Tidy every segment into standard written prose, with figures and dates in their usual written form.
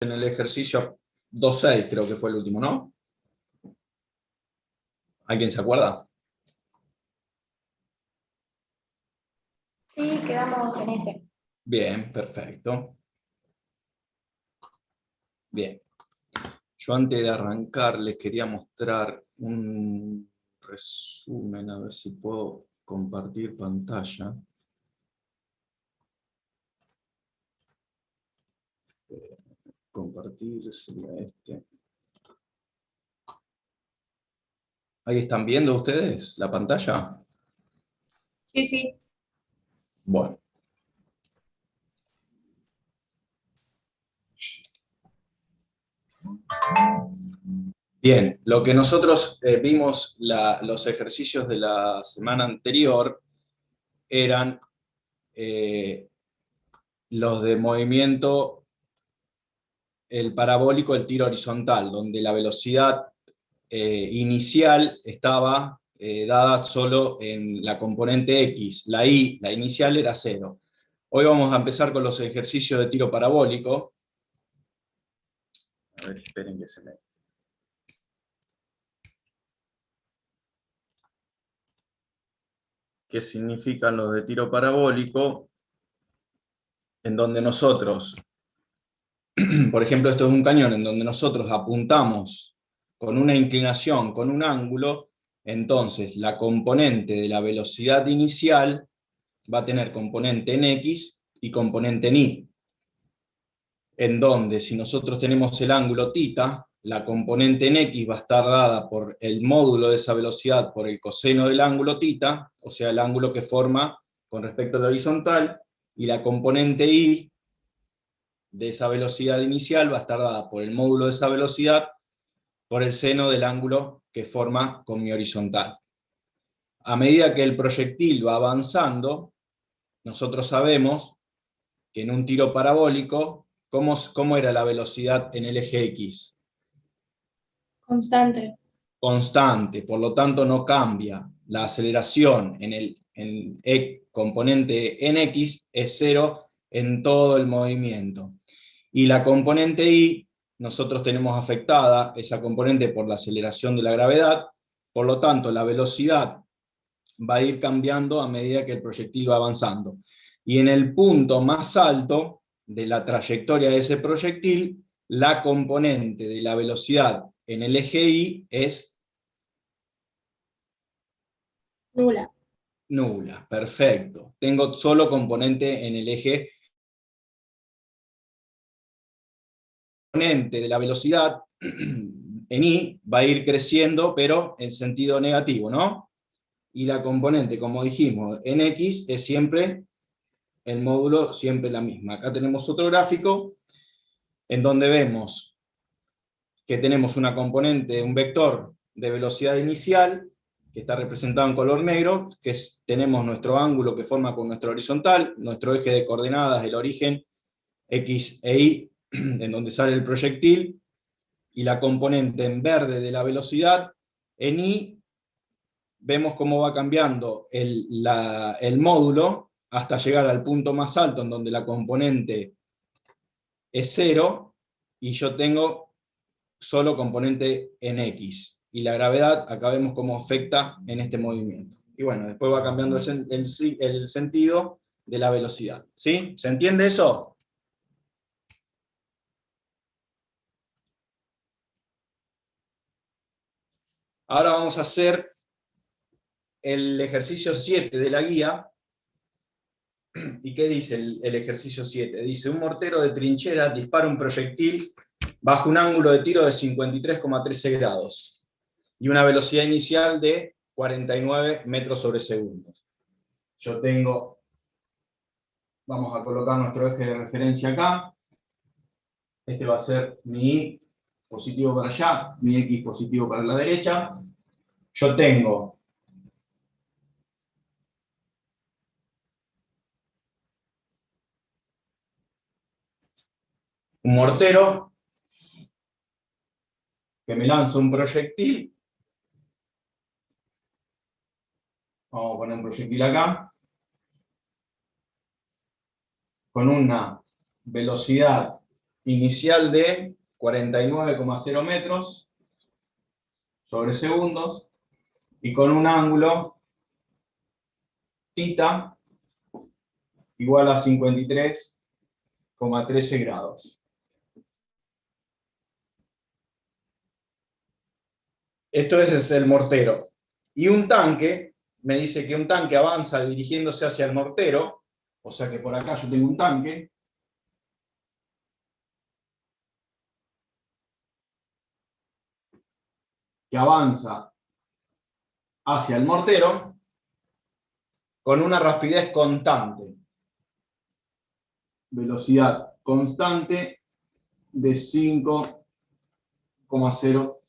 en el ejercicio 2.6, creo que fue el último, ¿no? ¿Alguien se acuerda? Sí, quedamos en ese. Bien, perfecto. Bien. Yo antes de arrancar les quería mostrar un resumen, a ver si puedo compartir pantalla. Compartir sería este. ¿Ahí están viendo ustedes la pantalla? Sí, sí. Bueno. Bien, lo que nosotros vimos, los ejercicios de la semana anterior eran los de movimiento, el parabólico, el tiro horizontal, donde la velocidad inicial estaba dada solo en la componente X, la Y, la inicial era 0. Hoy vamos a empezar con los ejercicios de tiro parabólico. A ver, esperen que se me... ¿Qué significan los de tiro parabólico? En donde nosotros, por ejemplo, esto es un cañón, en donde nosotros apuntamos con una inclinación, con un ángulo, entonces la componente de la velocidad inicial va a tener componente en X y componente en Y. En donde si nosotros tenemos el ángulo θ, la componente en X va a estar dada por el módulo de esa velocidad por el coseno del ángulo θ, o sea, el ángulo que forma con respecto a la horizontal, y la componente Y de esa velocidad inicial va a estar dada por el módulo de esa velocidad por el seno del ángulo que forma con mi horizontal. A medida que el proyectil va avanzando, nosotros sabemos que en un tiro parabólico, ¿cómo era la velocidad en el eje X? Constante. Constante, por lo tanto no cambia. La aceleración en el componente en X es 0 en todo el movimiento. Y la componente Y, nosotros tenemos afectada esa componente por la aceleración de la gravedad, por lo tanto la velocidad va a ir cambiando a medida que el proyectil va avanzando. Y en el punto más alto de la trayectoria de ese proyectil, la componente de la velocidad en el eje Y es Nula. nula. Perfecto. Tengo solo componente en el eje. Componente de la velocidad en Y va a ir creciendo, pero en sentido negativo, ¿no? Y la componente, como dijimos, en X es siempre el módulo, siempre la misma. Acá tenemos otro gráfico en donde vemos que tenemos una componente, un vector de velocidad inicial, que está representado en color negro, que tenemos nuestro ángulo que forma con nuestro horizontal, nuestro eje de coordenadas, el origen, X e Y, en donde sale el proyectil, y la componente en verde de la velocidad. En Y vemos cómo va cambiando el módulo hasta llegar al punto más alto en donde la componente es 0 y yo tengo solo componente en X. Y la gravedad, acá vemos cómo afecta en este movimiento. Y bueno, después va cambiando el sentido de la velocidad. ¿Sí? ¿Se entiende eso? Ahora vamos a hacer el ejercicio 7 de la guía. ¿Y qué dice el ejercicio 7? Dice, un mortero de trinchera dispara un proyectil bajo un ángulo de tiro de 53,13 grados y una velocidad inicial de 49 metros sobre segundo. Yo tengo, vamos a colocar nuestro eje de referencia acá. Este va a ser mi Y positivo para allá, mi X positivo para la derecha. Yo tengo un mortero que me lanza un proyectil. Vamos a poner un proyectil acá. Con una velocidad inicial de 49,0 metros sobre segundos, y con un ángulo θ igual a 53,13 grados. Esto es el mortero. Y un tanque, me dice que un tanque avanza dirigiéndose hacia el mortero, o sea que por acá yo tengo un tanque, que avanza hacia el mortero con una rapidez constante. Velocidad constante de 5,0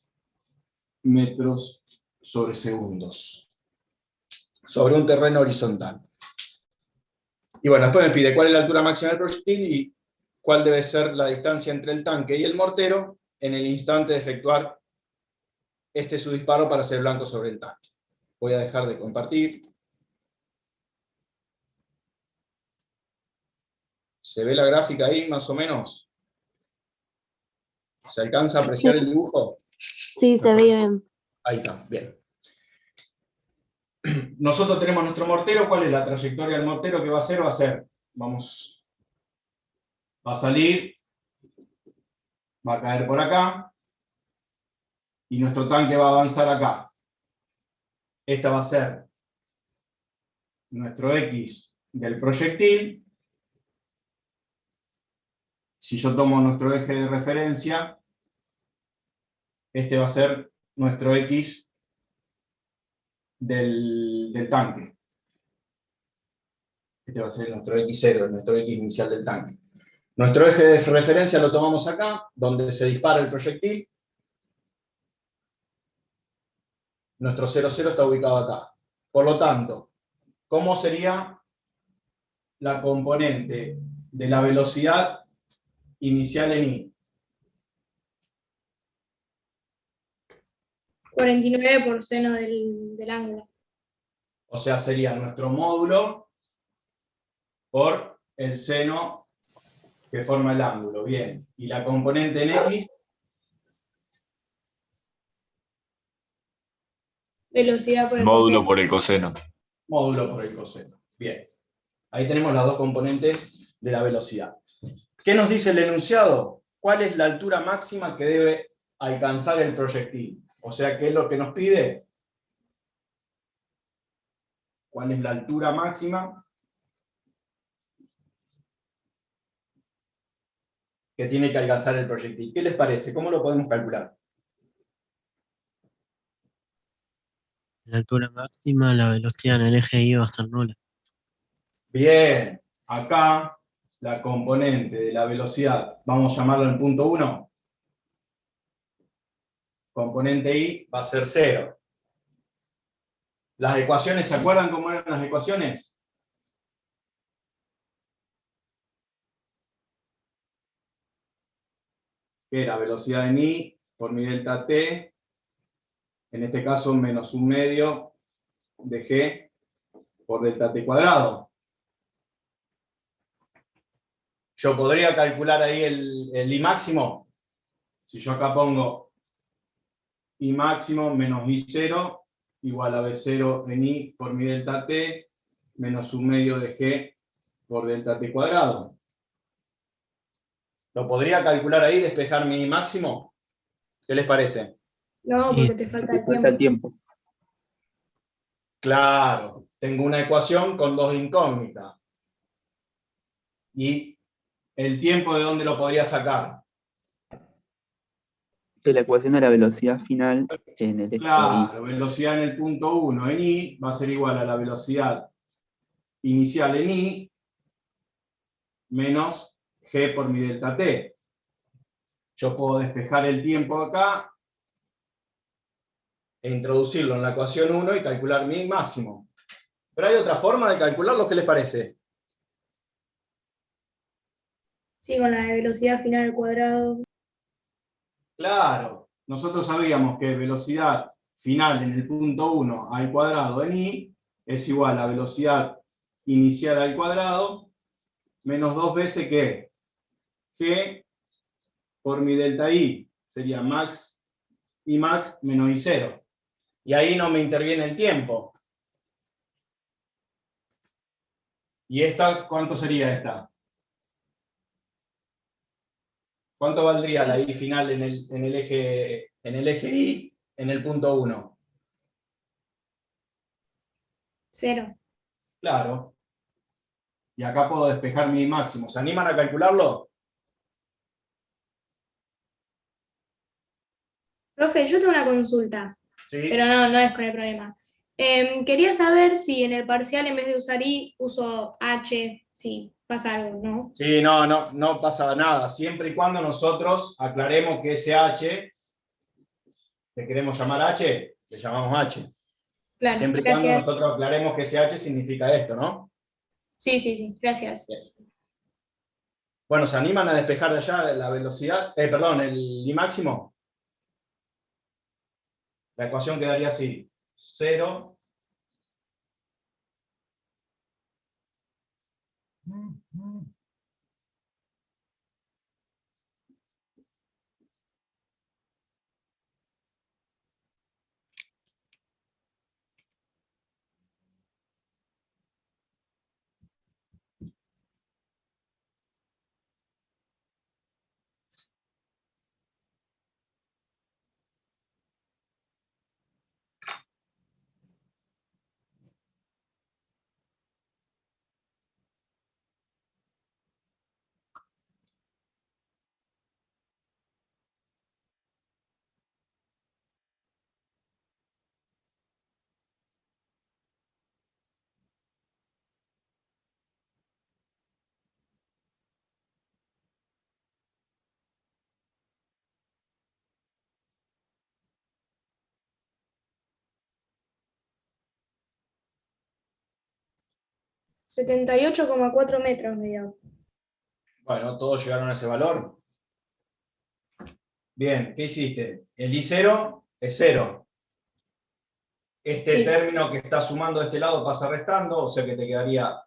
metros sobre segundos. Sobre un terreno horizontal. Y bueno, después me pide cuál es la altura máxima del proyectil y cuál debe ser la distancia entre el tanque y el mortero en el instante de efectuar su disparo para hacer blanco sobre el tanque. Voy a dejar de compartir. ¿Se ve la gráfica ahí, más o menos? ¿Se alcanza a apreciar el dibujo? Sí, se ve bien. Ahí está, bien. Nosotros tenemos nuestro mortero. ¿Cuál es la trayectoria del mortero que va a hacer? Va a ser, va a salir, va a caer por acá, y nuestro tanque va a avanzar acá. Esta va a ser nuestro X del proyectil. Si yo tomo nuestro eje de referencia, este va a ser nuestro X del tanque. Este va a ser nuestro X0, nuestro X inicial del tanque. Nuestro eje de referencia lo tomamos acá, donde se dispara el proyectil. Nuestro 0,0 está ubicado acá. Por lo tanto, ¿cómo sería la componente de la velocidad inicial en I? 49 por seno del ángulo. O sea, sería nuestro módulo por el seno que forma el ángulo. Bien. Y la componente en X, Velocidad por el Módulo coseno. por el coseno. módulo por el coseno. Bien. Ahí tenemos las dos componentes de la velocidad. ¿Qué nos dice el enunciado? ¿Cuál es la altura máxima que debe alcanzar el proyectil? O sea, ¿qué es lo que nos pide? ¿Cuál es la altura máxima que tiene que alcanzar el proyectil? ¿Qué les parece? ¿Cómo lo podemos calcular? La altura máxima, la velocidad en el eje Y va a ser nula. Bien, acá la componente de la velocidad, vamos a llamarlo en punto 1. Componente I va a ser 0. Las ecuaciones, ¿se acuerdan cómo eran las ecuaciones? Que era velocidad en I por mi delta T, en este caso menos 1/2 de G por delta T cuadrado. Yo podría calcular ahí el I máximo. Si yo acá pongo I máximo menos I0 igual a B0 en I por mi delta T menos 1/2 de G por delta T cuadrado. ¿Lo podría calcular ahí, despejar mi I máximo? ¿Qué les parece? No, porque te falta el tiempo. Claro, tengo una ecuación con dos incógnitas. ¿Y el tiempo de dónde lo podría sacar? De la ecuación de la velocidad final en el eje Claro, velocidad en el punto 1 en I va a ser igual a la velocidad inicial en I menos G por mi delta T. Yo puedo despejar el tiempo acá e introducirlo en la ecuación 1 y calcular mi I máximo. Pero hay otra forma de calcularlo, ¿qué les parece? Sí, con la de velocidad final al cuadrado. Claro, nosotros sabíamos que velocidad final en el punto 1 al cuadrado en I es igual a velocidad inicial al cuadrado menos 2 veces que G por mi delta I sería max I max menos I0. Y ahí no me interviene el tiempo. ¿Y esta cuánto sería esta? ¿Cuánto valdría la I final en el eje I en el punto 1? 0. Claro. Y acá puedo despejar mi I máximo. ¿Se animan a calcularlo? Profe, yo tengo una consulta, Sí. pero no es con el problema. Quería saber si en el parcial en vez de usar I uso H, si pasa algo, ¿no? Sí, no pasa nada. Siempre y cuando nosotros aclaremos que ese H, que queremos llamar H, le llamamos H. Claro, Siempre y cuando gracias. nosotros aclaremos que ese H significa esto, ¿no? Sí, gracias. Bueno, ¿se animan a despejar de allá la velocidad? Perdón, el I máximo. La ecuación quedaría así. 0. $78,4 me dio. Bueno, todos llegaron a ese valor. Bien, ¿qué hiciste? El I0 es 0. Este Sí. término que está sumando de este lado pasa restando, o sea que te quedaría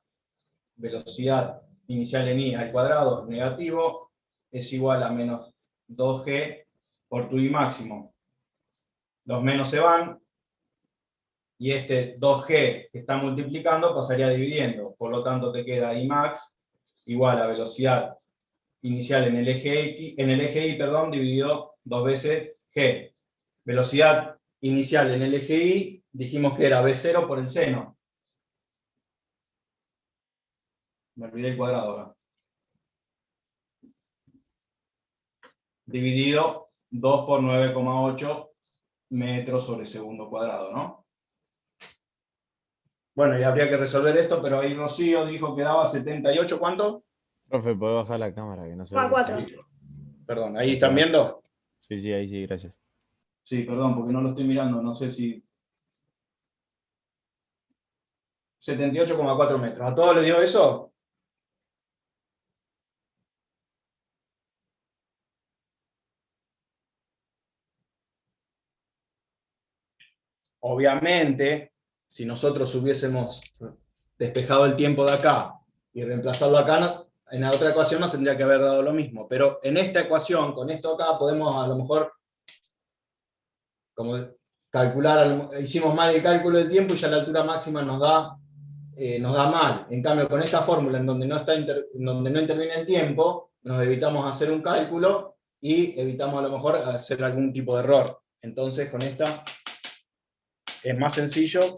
velocidad inicial en I al cuadrado negativo es igual a menos 2G por tu I máximo. Los menos se van, y este 2G que está multiplicando pasaría dividiendo. Por lo tanto te queda I max igual a velocidad inicial en el eje Y, perdón, dividido 2 veces G. Velocidad inicial en el eje Y, dijimos que era B0 por el seno. Me olvidé el cuadrado ahora. Dividido 2 por 9,8 metros sobre segundo cuadrado, ¿no? Bueno, y habría que resolver esto, pero ahí Rocío dijo que daba 78, ¿cuánto? Profe, ¿puede bajar la cámara? Que no se ve. 4. Perdón, ¿ahí están viendo? Sí, sí, ahí sí, gracias. Sí, perdón, porque no lo estoy mirando, no sé si... 78,4 metros. ¿A todos les dio eso? Obviamente, si nosotros hubiésemos despejado el tiempo de acá y reemplazarlo acá, en la otra ecuación nos tendría que haber dado lo mismo. Pero en esta ecuación, con esto acá, podemos a lo mejor, como calcular, hicimos mal el cálculo del tiempo y ya la altura máxima nos da mal. En cambio, con esta fórmula en donde donde no interviene el tiempo, nos evitamos hacer un cálculo y evitamos a lo mejor hacer algún tipo de error. Entonces, con esta es más sencillo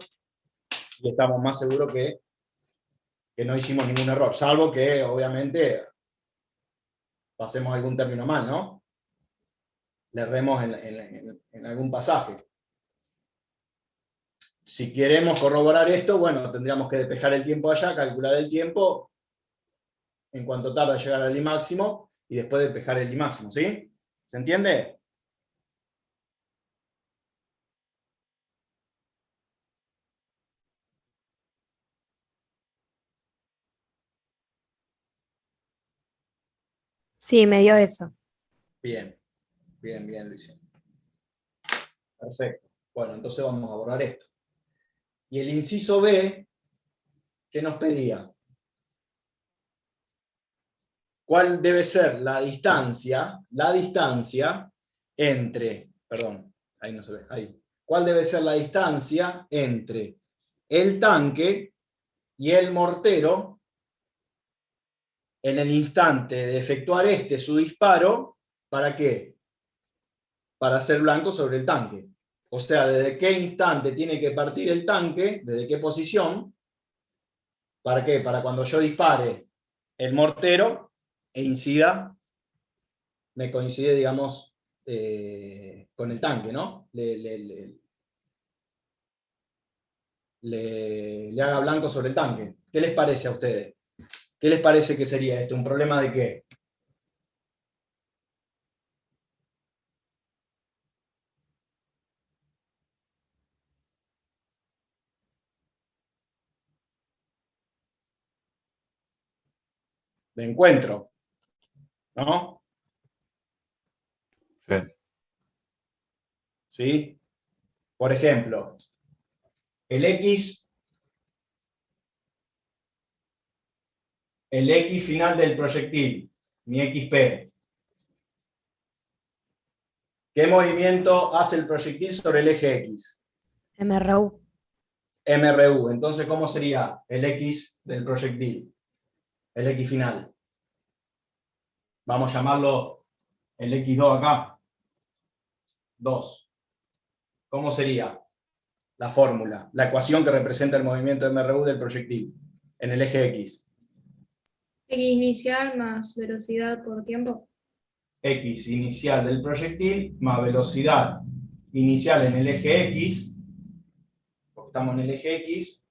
y estamos más seguros que no hicimos ningún error, salvo que, obviamente, pasemos algún término mal, ¿no? Le erremos en algún pasaje. Si queremos corroborar esto, bueno, tendríamos que despejar el tiempo allá, calcular el tiempo en cuanto tarda en llegar al I máximo, y después despejar el I máximo, ¿sí? ¿Se entiende? Sí, me dio eso. Bien, Luis. Perfecto. Bueno, entonces vamos a borrar esto. Y el inciso B, ¿qué nos pedía? ¿cuál debe ser la distancia entre, perdón, ahí no se ve, ahí. ¿Cuál debe ser la distancia entre el tanque y el mortero en el instante de efectuar su disparo? ¿Para qué? Para hacer blanco sobre el tanque. O sea, ¿desde qué instante tiene que partir el tanque? ¿Desde qué posición? ¿Para qué? Para cuando yo dispare el mortero e incida, me coincide, digamos, con el tanque, ¿no? Le haga blanco sobre el tanque. ¿Qué les parece a ustedes? ¿Qué les parece que sería esto? ¿Un problema de qué? De encuentro, ¿no? Sí. ¿Sí? Por ejemplo, el X final del proyectil, mi XP. ¿Qué movimiento hace el proyectil sobre el eje X? MRU. MRU. Entonces, ¿cómo sería el X del proyectil? El X final. Vamos a llamarlo el X2 acá. 2. ¿Cómo sería la fórmula, la ecuación que representa el movimiento MRU del proyectil en el eje X? X inicial más velocidad por tiempo. X inicial del proyectil más velocidad inicial en el eje X, porque estamos en el eje X,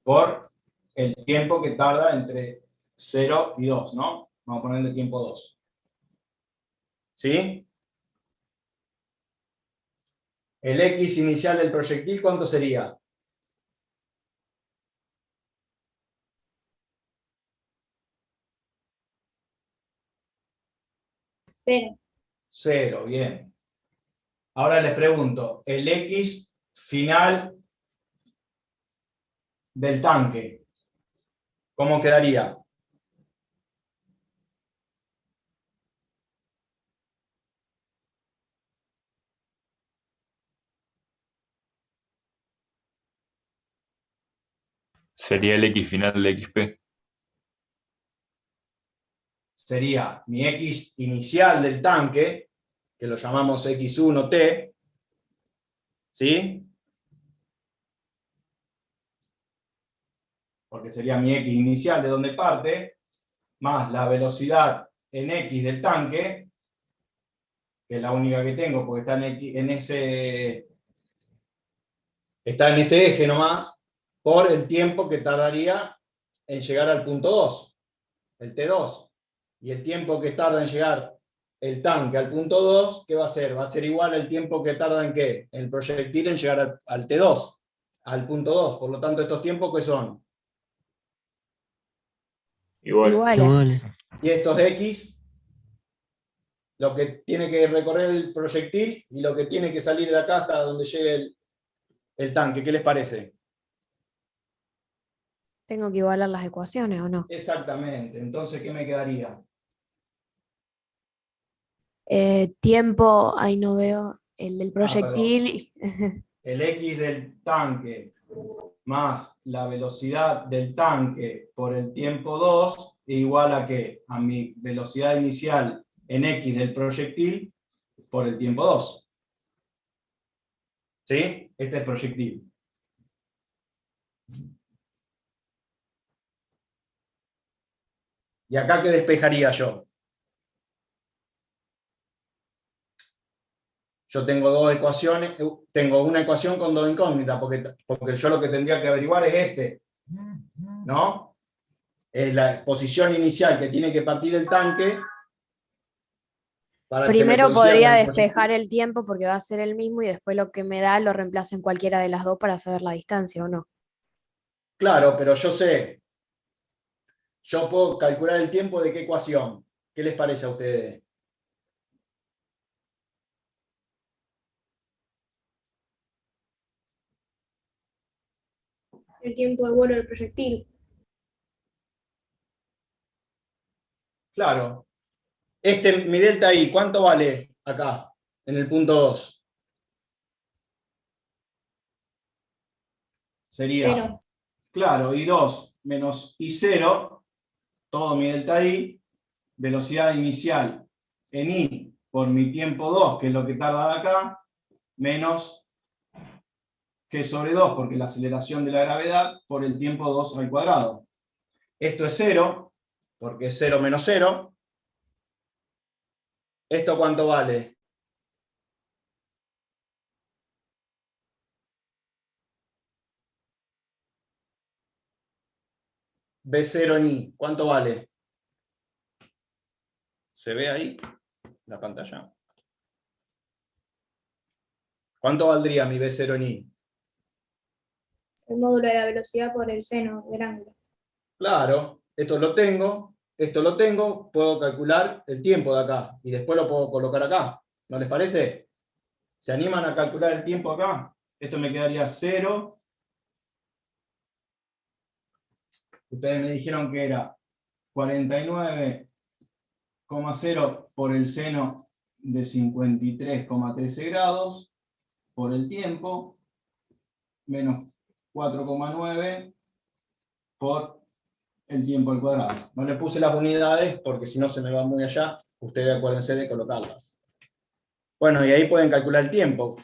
por el tiempo que tarda entre 0 y 2, ¿no? Vamos a ponerle tiempo 2. ¿Sí? El X inicial del proyectil, ¿cuánto sería? Cero. 0, bien. Ahora les pregunto, el X final del tanque, ¿cómo quedaría? Sería el X final de XP. Sería mi X inicial del tanque, que lo llamamos X1T, ¿sí? Porque sería mi X inicial de donde parte, más la velocidad en X del tanque, que es la única que tengo, porque está está en este eje nomás, por el tiempo que tardaría en llegar al punto 2, el T2. Y el tiempo que tarda en llegar el tanque al punto 2, ¿qué va a ser? Va a ser igual al tiempo que tarda en ¿qué? El proyectil en llegar al T2, al punto 2. Por lo tanto, estos tiempos, ¿qué son? Igual. Iguales. Iguales. Y estos X, lo que tiene que recorrer el proyectil y lo que tiene que salir de acá hasta donde llegue el tanque. ¿Qué les parece? Tengo que igualar las ecuaciones, ¿o no? Exactamente. Entonces, ¿qué me quedaría? Tiempo, ahí no veo, el del Perdón. proyectil. El X del tanque más la velocidad del tanque por el tiempo 2 es igual a ¿qué? A mi velocidad inicial en X del proyectil por el tiempo 2. ¿Sí? Este es proyectil. ¿Y acá qué despejaría yo? Yo tengo dos ecuaciones, tengo una ecuación con dos incógnitas, porque yo lo que tendría que averiguar es ¿no? Es la posición inicial que tiene que partir el tanque para que me Primero coincida con podría el despejar proyectil. el tiempo porque va a ser el mismo y después lo que me da lo reemplazo en cualquiera de las dos para saber la distancia, ¿o no? Claro, pero yo puedo calcular el tiempo de qué ecuación. ¿Qué les parece a ustedes? El tiempo de vuelo del proyectil. Claro. Mi delta I, ¿cuánto vale acá, en el punto 2? Sería, 0. claro, I2 menos I0, todo mi delta I, velocidad inicial en I por mi tiempo 2, que es lo que tarda de acá, menos G sobre 2, porque la aceleración de la gravedad, por el tiempo 2 al cuadrado. Esto es 0, porque es 0 menos 0. ¿Esto cuánto vale? B0 en I, ¿cuánto vale? ¿Se ve ahí la pantalla? ¿Cuánto valdría mi B0 en I? El módulo de la velocidad por el seno del ángulo. Claro, esto lo tengo, puedo calcular el tiempo de acá, y después lo puedo colocar acá. ¿No les parece? ¿Se animan a calcular el tiempo acá? Esto me quedaría 0. Ustedes me dijeron que era 49,0 por el seno de 53,13 grados por el tiempo, menos 4,9 por el tiempo al cuadrado. No le puse las unidades porque si no se me va muy allá. Ustedes acuérdense de colocarlas. Bueno, y ahí pueden calcular el tiempo.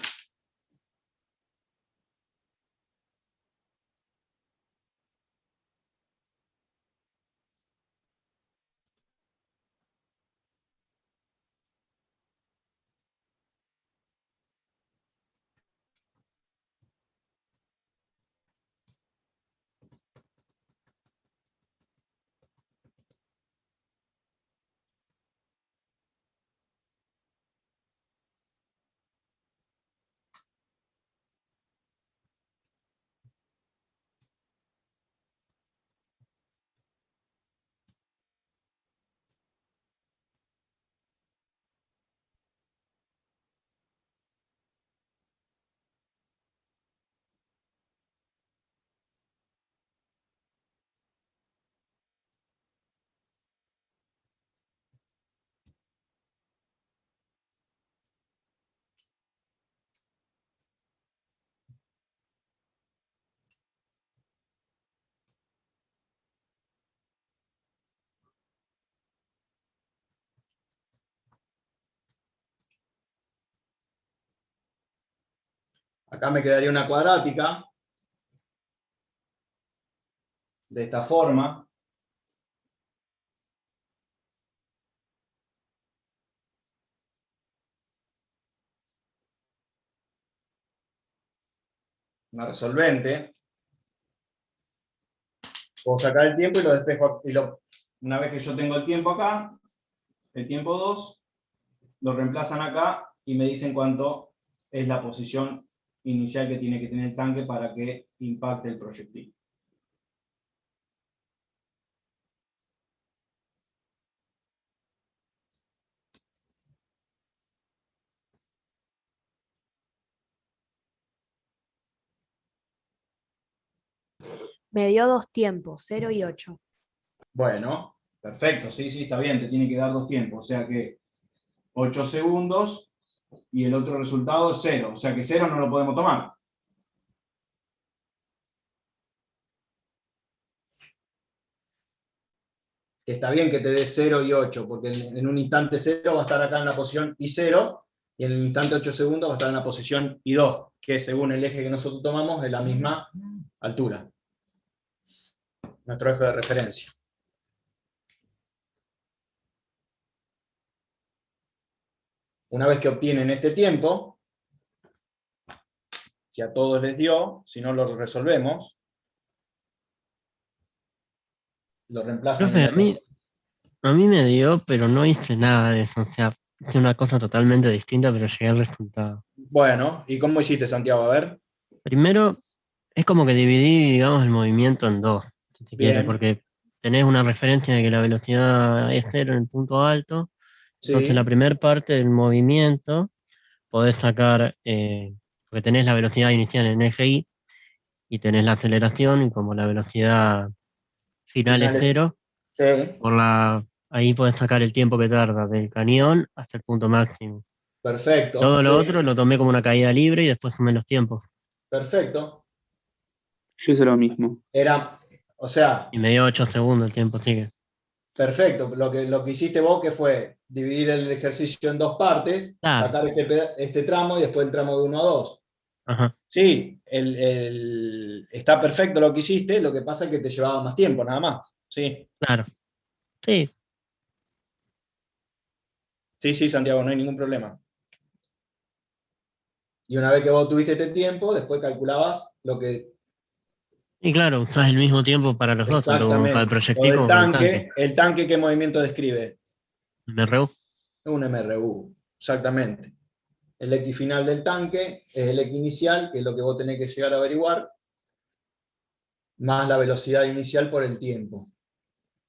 Acá me quedaría una cuadrática, de esta forma. Una resolvente. Puedo sacar el tiempo y lo despejo. Una vez que yo tengo el tiempo acá, el tiempo 2, lo reemplazan acá y me dicen cuánto es la posición inicial que tiene que tener el tanque para que impacte el proyectil. Me dio 2 tiempos, 0 y 8. Bueno, perfecto, sí, está bien, te tiene que dar 2 tiempos, o sea que 8 segundos y el otro resultado es 0, o sea que 0 no lo podemos tomar. Que está bien que te dé 0 y 8, porque en un instante 0 va a estar acá en la posición I0, y en el instante 8 segundos va a estar en la posición I2, que según el eje que nosotros tomamos es la misma altura. Nuestro eje de referencia. Una vez que obtienen este tiempo, si a todos les dio, si no lo resolvemos, lo reemplazan Profe, en otra forma. a mí me dio, pero no hice nada de eso. O sea, hice una cosa totalmente distinta, pero llegué al resultado. Bueno, ¿y cómo hiciste, Santiago? A ver. Primero, es como que dividí, digamos, el movimiento en dos, si se quiere, Bien, porque tenés una referencia de que la velocidad es cero en el punto alto. Entonces, la sí, primera parte del movimiento podés sacar, porque tenés la velocidad inicial en eje Y y tenés la aceleración, y como la velocidad final es finales. cero, Sí, por la ahí podés sacar el tiempo que tarda del cañón hasta el punto máximo. Perfecto. Todo lo Sí, otro lo tomé como una caída libre y después sumé los tiempos. perfecto. Yo hice lo mismo. Era, o sea, Y me dio 8 segundos el tiempo, así que. perfecto. Lo que hiciste vos que fue dividir el ejercicio en dos partes, Claro. sacar este tramo y después el tramo de 1 a 2. Ajá. Sí, está perfecto lo que hiciste, lo que pasa es que te llevaba más tiempo, nada más. Sí, Claro. Sí, sí, sí, Santiago, no hay ningún problema. Y una vez que vos tuviste este tiempo, después calculabas lo que y claro, usás el mismo tiempo para los dos, tanto como para el exactamente. Lo proyectil del como para el tanque. tanque, el tanque, ¿qué movimiento describe? MRU. Un MRU, exactamente. El X final del tanque es el X inicial, que es lo que vos tenés que llegar a averiguar, más la velocidad inicial por el tiempo.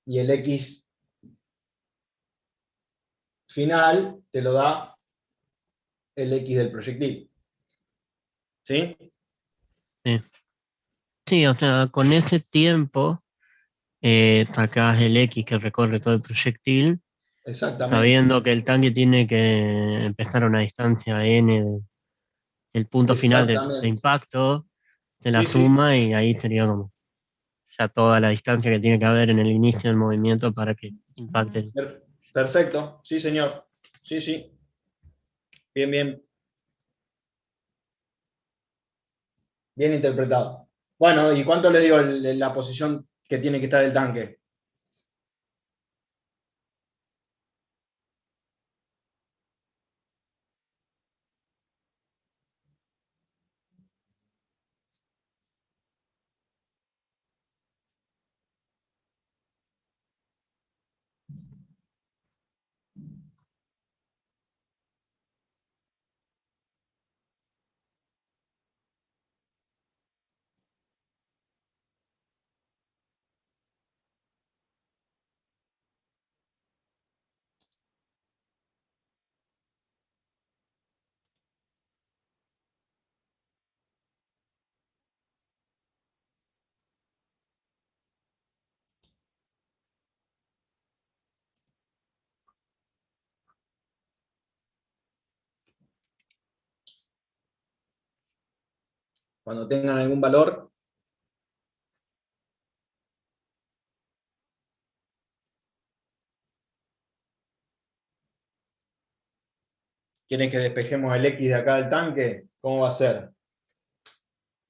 Y el X final te lo da el X del proyectil. ¿Sí? Sí. Sí, o sea, con ese tiempo sacás el X que recorre todo el proyectil, Exactamente. sabiendo que el tanque tiene que empezar a una distancia n del punto final de Exactamente. impacto, se la Sí, sí. suma y ahí sería como ya toda la distancia que tiene que haber en el inicio del movimiento para que impacte. Perfecto. Sí, señor. Sí, sí. Bien, bien. Bien interpretado. Bueno, ¿y cuánto le dio la posición que tiene que estar el tanque? Cuando tengan algún valor. ¿Quieren que despejemos el X de acá del tanque? ¿Cómo va a ser?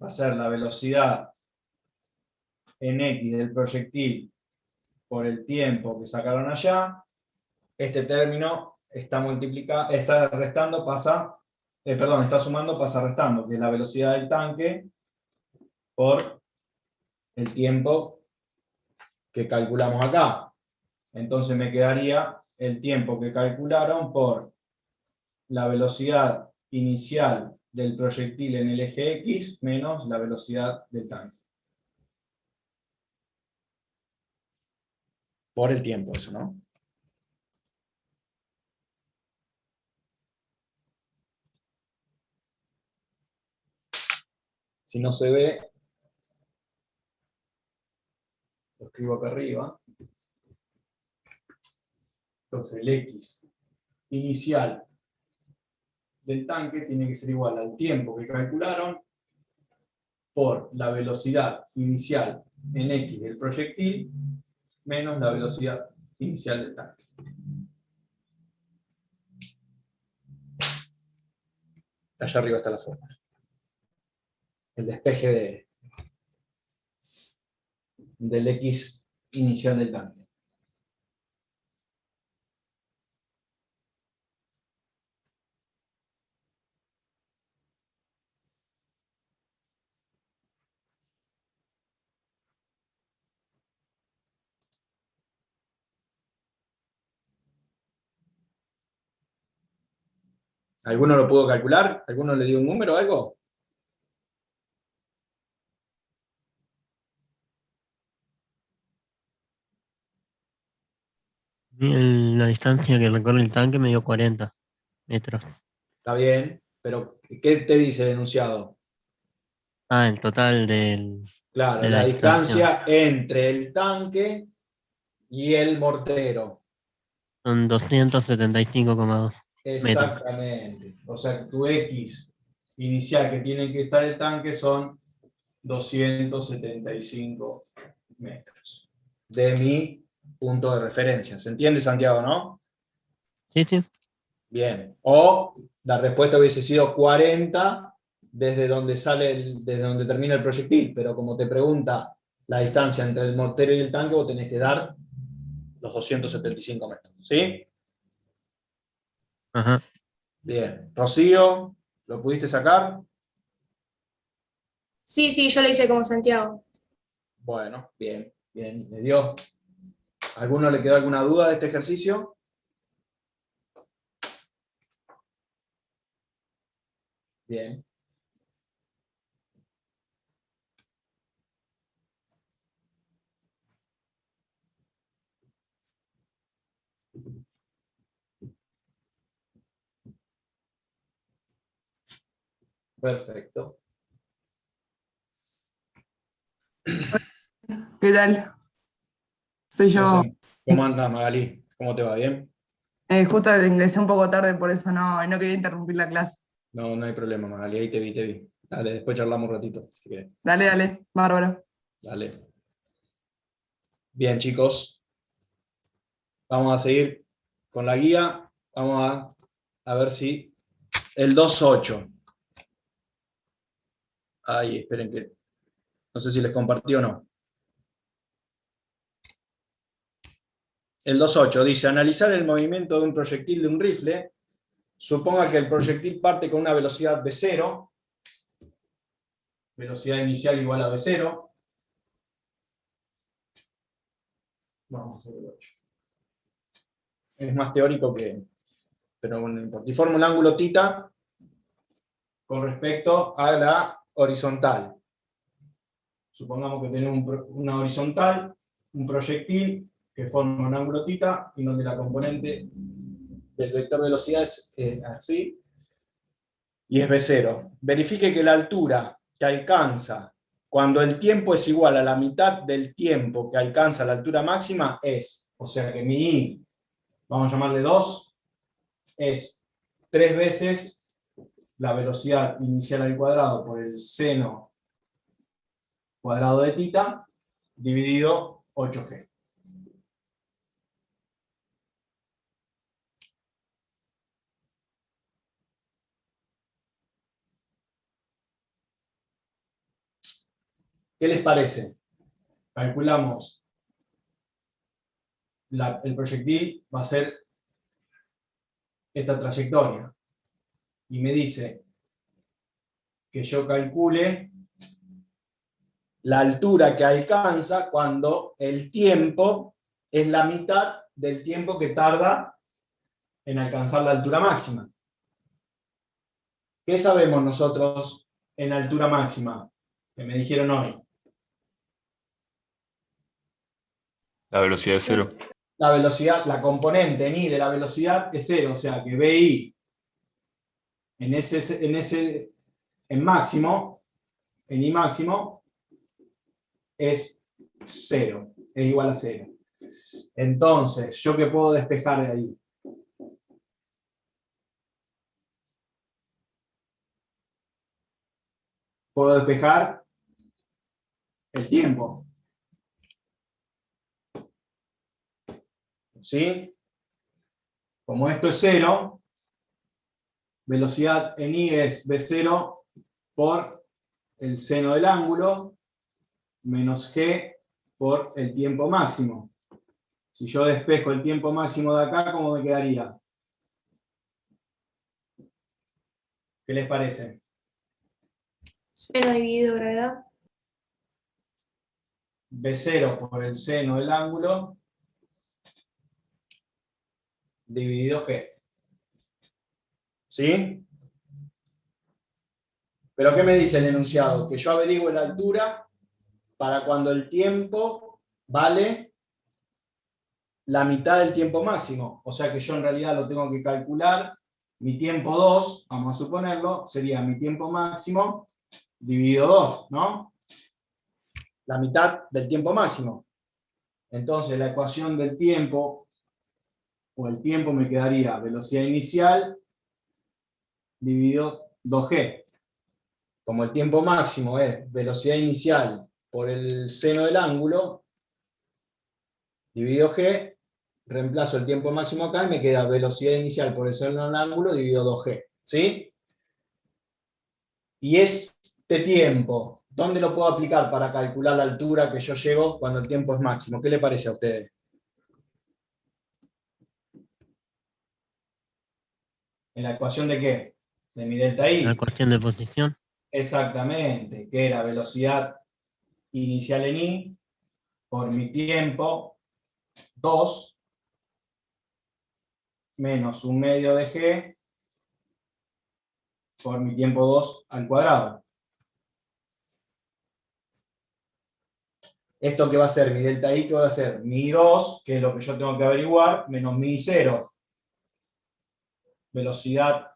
Va a ser la velocidad en X del proyectil por el tiempo que sacaron allá. Este término está restando, está sumando, pasa restando, que es la velocidad del tanque por el tiempo que calculamos acá. Entonces me quedaría el tiempo que calcularon por la velocidad inicial del proyectil en el eje X menos la velocidad del tanque. Por el tiempo, eso, ¿no? Si no se ve, lo escribo acá arriba. Entonces el X inicial del tanque tiene que ser igual al tiempo que calcularon por la velocidad inicial en X del proyectil menos la velocidad inicial del tanque. Allá arriba está la forma. El despeje del X inicial del tanque. ¿Alguno lo pudo calcular? ¿Alguno le dio un número o algo? La distancia que recorre el tanque me dio 40 metros. Está bien, pero ¿qué te dice el enunciado? Ah, el total Claro, de la la distancia. distancia entre el tanque y el mortero. Son 275,2. Exactamente. O sea, que tu X inicial que tiene que estar el tanque son 275 metros. De mi punto de referencia. ¿Se entiende, Santiago, no? Sí, sí. Bien. O la respuesta hubiese sido 40 desde donde desde donde termina el proyectil, pero como te pregunta la distancia entre el mortero y el tanque, vos tenés que dar los 275 metros. ¿Sí? Ajá. Bien. Rocío, ¿lo pudiste sacar? Sí, sí, yo lo hice como Santiago. Bueno, bien, bien. ¿Le dio? ¿Alguno le quedó alguna duda de este ejercicio? Bien. Perfecto. ¿Qué tal? Soy yo. ¿Cómo anda, Magalí? ¿Cómo te va? ¿Bien? Justo ingresé un poco tarde, por eso no quería interrumpir la clase. No, no hay problema, Magalí. Ahí te vi, te vi. Dale, después charlamos un ratito, si querés. Dale, dale, bárbaro. Dale. Bien, chicos. Vamos a seguir con la guía. Vamos a ver si el 2.8. Ay, esperen que... No sé si les compartí o no. El 2.8 dice, analizar el movimiento de un proyectil de un rifle. Suponga que el proyectil parte con una velocidad v0. Velocidad inicial igual a v0. Vamos a hacer el 8. Es más teórico que... Pero no importa. Y forma un ángulo θ con respecto a la horizontal. Supongamos que tenemos una horizontal, un proyectil que forma un ángulo θ y donde la componente del vector velocidad es así, y es v0. Verifique que la altura que alcanza cuando el tiempo es igual a la mitad del tiempo que alcanza la altura máxima es, o sea que mi i, vamos a llamarle 2, es 3 veces la velocidad inicial al cuadrado por el seno cuadrado de θ dividido 8g. ¿Qué les parece? Calculamos, el proyectil va a ser esta trayectoria. Y me dice que yo calcule la altura que alcanza cuando el tiempo es la mitad del tiempo que tarda en alcanzar la altura máxima. ¿Qué sabemos nosotros en altura máxima? Que me dijeron hoy. La velocidad es 0. La velocidad, la componente en i de la velocidad es 0, o sea que BI en máximo, en i máximo, es 0, es igual a 0. Entonces, ¿yo qué puedo despejar de ahí? Puedo despejar el tiempo. ¿Sí? Como esto es 0, velocidad en i es v0 por el seno del ángulo menos g por el tiempo máximo. Si yo despejo el tiempo máximo de acá, ¿cómo me quedaría? ¿Qué les parece? Seno dividido gravedad. V0 por el seno del ángulo dividido G. ¿Sí? ¿Pero qué me dice el enunciado? Que yo averigüe la altura para cuando el tiempo vale la mitad del tiempo máximo. O sea que yo en realidad lo tengo que calcular. Mi tiempo 2, vamos a suponerlo, sería mi tiempo máximo dividido 2, ¿no? La mitad del tiempo máximo. Entonces la ecuación del tiempo o el tiempo me quedaría velocidad inicial dividido 2g. Como el tiempo máximo es velocidad inicial por el seno del ángulo, dividido g, reemplazo el tiempo máximo acá y me queda velocidad inicial por el seno del ángulo dividido 2g. ¿Sí? Y este tiempo, ¿dónde lo puedo aplicar para calcular la altura que yo llego cuando el tiempo es máximo? ¿Qué le parece a ustedes? ¿En la ecuación de qué? De mi delta I. La cuestión de posición. Exactamente, que era velocidad inicial en I por mi tiempo 2 menos 1/2 de G por mi tiempo 2 al cuadrado. ¿Esto qué va a ser? Mi delta I, ¿qué va a ser? Mi I2, que es lo que yo tengo que averiguar, menos mi I0. Velocidad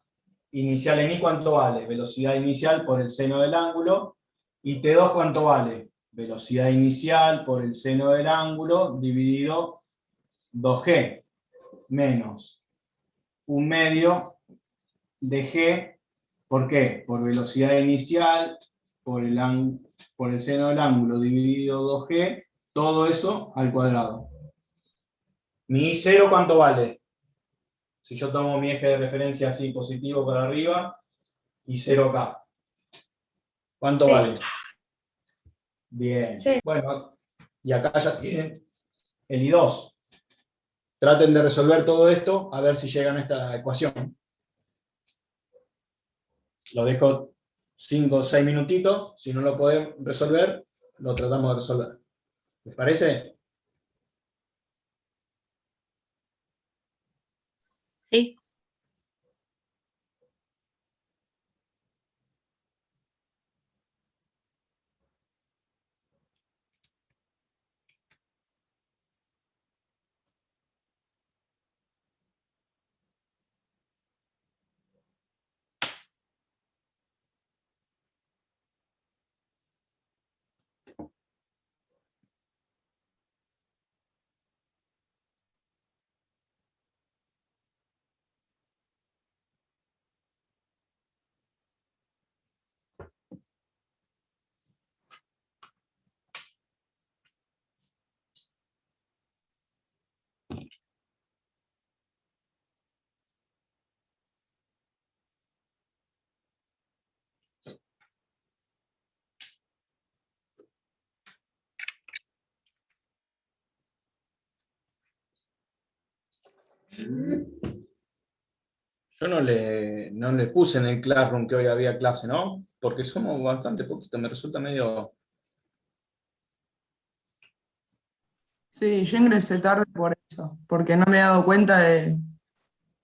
inicial en I, ¿cuánto vale? Velocidad inicial por el seno del ángulo. ¿Y T2 cuánto vale? Velocidad inicial por el seno del ángulo dividido 2G menos 1/2 de G. ¿Por qué? Por velocidad inicial por el seno del ángulo dividido 2G, todo eso al cuadrado. ¿Mi I0 cuánto vale? Si yo tomo mi eje de referencia así positivo para arriba, I0 acá. ¿Cuánto Sí. vale? Bien. Sí. Bueno, y acá ya tienen el I2. Traten de resolver todo esto a ver si llegan a esta ecuación. Lo dejo 5 o 6 minutitos. Si no lo podemos resolver, lo tratamos de resolver. ¿Les parece? Sí. Yo no le puse en el Classroom que hoy había clase, ¿no? Porque somos bastante poquitos, me resulta medio... Sí, yo ingresé tarde por eso, porque no me he dado cuenta de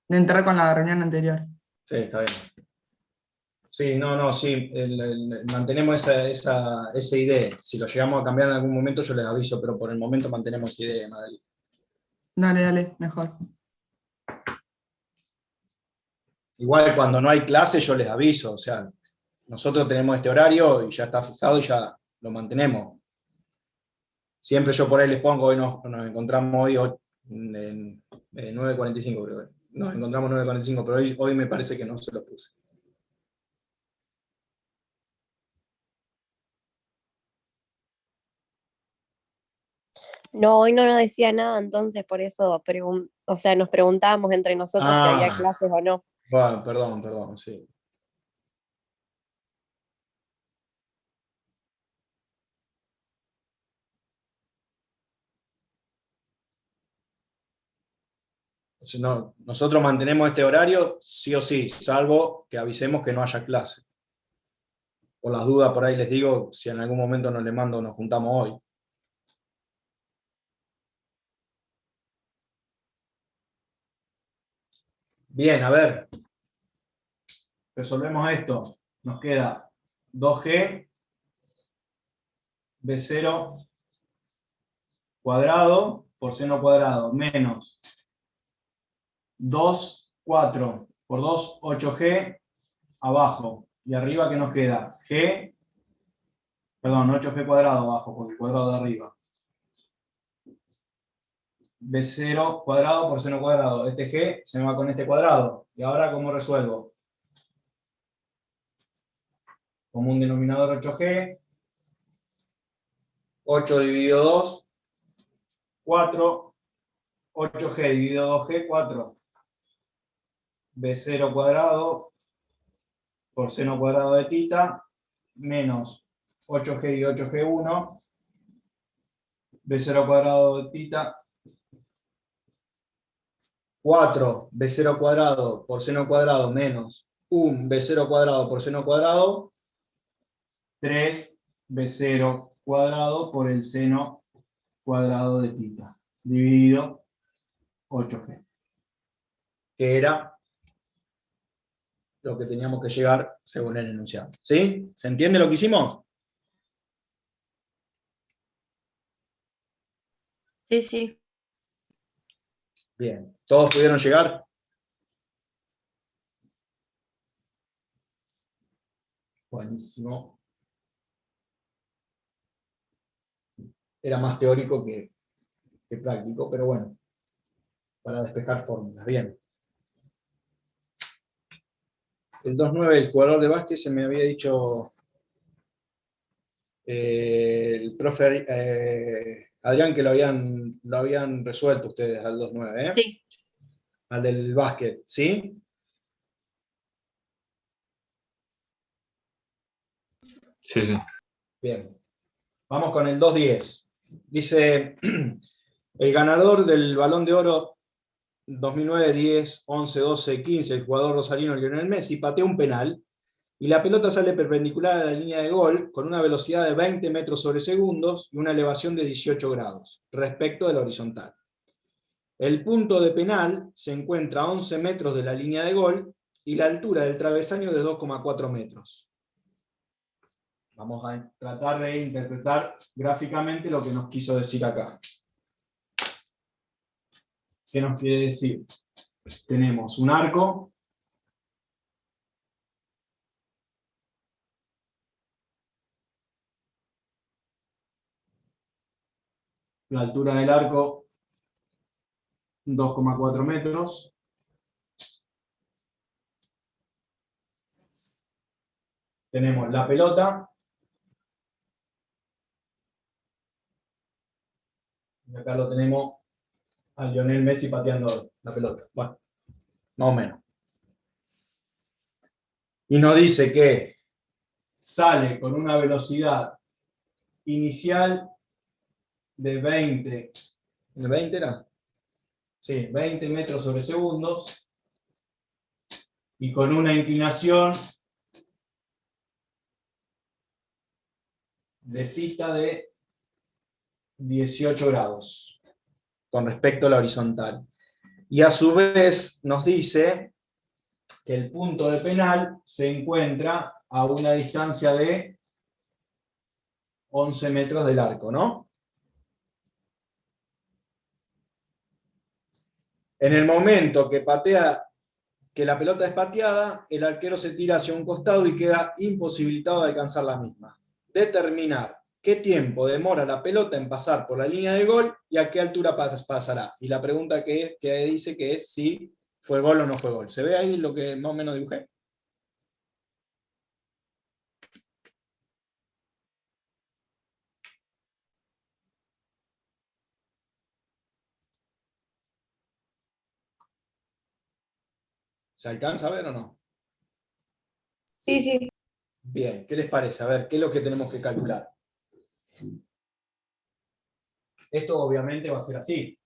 entrar con la reunión anterior. Sí, está bien. Sí, no, sí, mantenemos esa idea. Si lo llegamos a cambiar en algún momento yo les aviso, pero por el momento mantenemos esa idea, Madrid. Dale, mejor. Igual cuando no hay clase yo les aviso, o sea, nosotros tenemos este horario y ya está fijado y ya lo mantenemos. Siempre yo por ahí les pongo, hoy nos encontramos hoy en 9:45, creo que. Nos encontramos 9:45, pero hoy me parece que no se lo puse. No, hoy no nos decía nada, entonces por eso o sea, nos preguntábamos entre nosotros si había clases o no. Bueno, perdón, sí. No, nosotros mantenemos este horario sí o sí, salvo que avisemos que no haya clase. Por las dudas, por ahí les digo, si en algún momento nos le mando, nos juntamos hoy. Bien, a ver. Resolvemos esto. Nos queda 2G, B0 cuadrado por seno cuadrado, menos 2, 4 por 2, 8G abajo. Y arriba, ¿qué nos queda? 8G cuadrado abajo, por el cuadrado de arriba. B0 cuadrado por seno cuadrado. Este G se me va con este cuadrado. ¿Y ahora cómo resuelvo? Común denominador 8G. 8 dividido 2, 4. 8G dividido 2G, 4. B0 cuadrado por seno cuadrado de tita, menos 8G y 8G, 1. B0 cuadrado de tita, 4 B0 cuadrado por seno cuadrado menos 1 B0 cuadrado por seno cuadrado, 3 B0 cuadrado por el seno cuadrado de tita, dividido 8G. Que era lo que teníamos que llegar según el enunciado. ¿Sí? ¿Se entiende lo que hicimos? Sí, sí. Bien. ¿Todos pudieron llegar? Buenísimo. Era más teórico que práctico, pero bueno, para despejar fórmulas. Bien. El 2-9, el jugador de básquet, se me había dicho el profe Adrián que lo habían resuelto ustedes al 2-9, ¿eh? Sí. Al del básquet, ¿sí? Sí, sí. Bien. Vamos con el 2-10. Dice, el ganador del Balón de Oro 2009, 10, 11, 12, 15, el jugador rosarino Lionel Messi, patea un penal y la pelota sale perpendicular a la línea de gol con una velocidad de 20 metros sobre segundos y una elevación de 18 grados respecto de la horizontal. El punto de penal se encuentra a 11 metros de la línea de gol y la altura del travesaño de 2,4 metros. Vamos a tratar de interpretar gráficamente lo que nos quiso decir acá. ¿Qué nos quiere decir? Tenemos un arco. La altura del arco, 2,4 metros. Tenemos la pelota. Y acá lo tenemos a Lionel Messi pateando la pelota. Bueno, más o menos. Y nos dice que sale con una velocidad inicial de 20. ¿El 20 era? Sí, 20 metros sobre segundos. Y con una inclinación de tita de 18 grados con respecto a la horizontal. Y a su vez nos dice que el punto de penal se encuentra a una distancia de 11 metros del arco, ¿no? En el momento que la pelota es pateada, el arquero se tira hacia un costado y queda imposibilitado de alcanzar la misma. Determinar qué tiempo demora la pelota en pasar por la línea de gol y a qué altura pasará. Y la pregunta que dice que es si fue gol o no fue gol. ¿Se ve ahí lo que más o menos dibujé? ¿Se alcanza a ver o no? Sí, sí. Bien, ¿qué les parece? A ver, ¿qué es lo que tenemos que calcular? Esto obviamente va a ser así.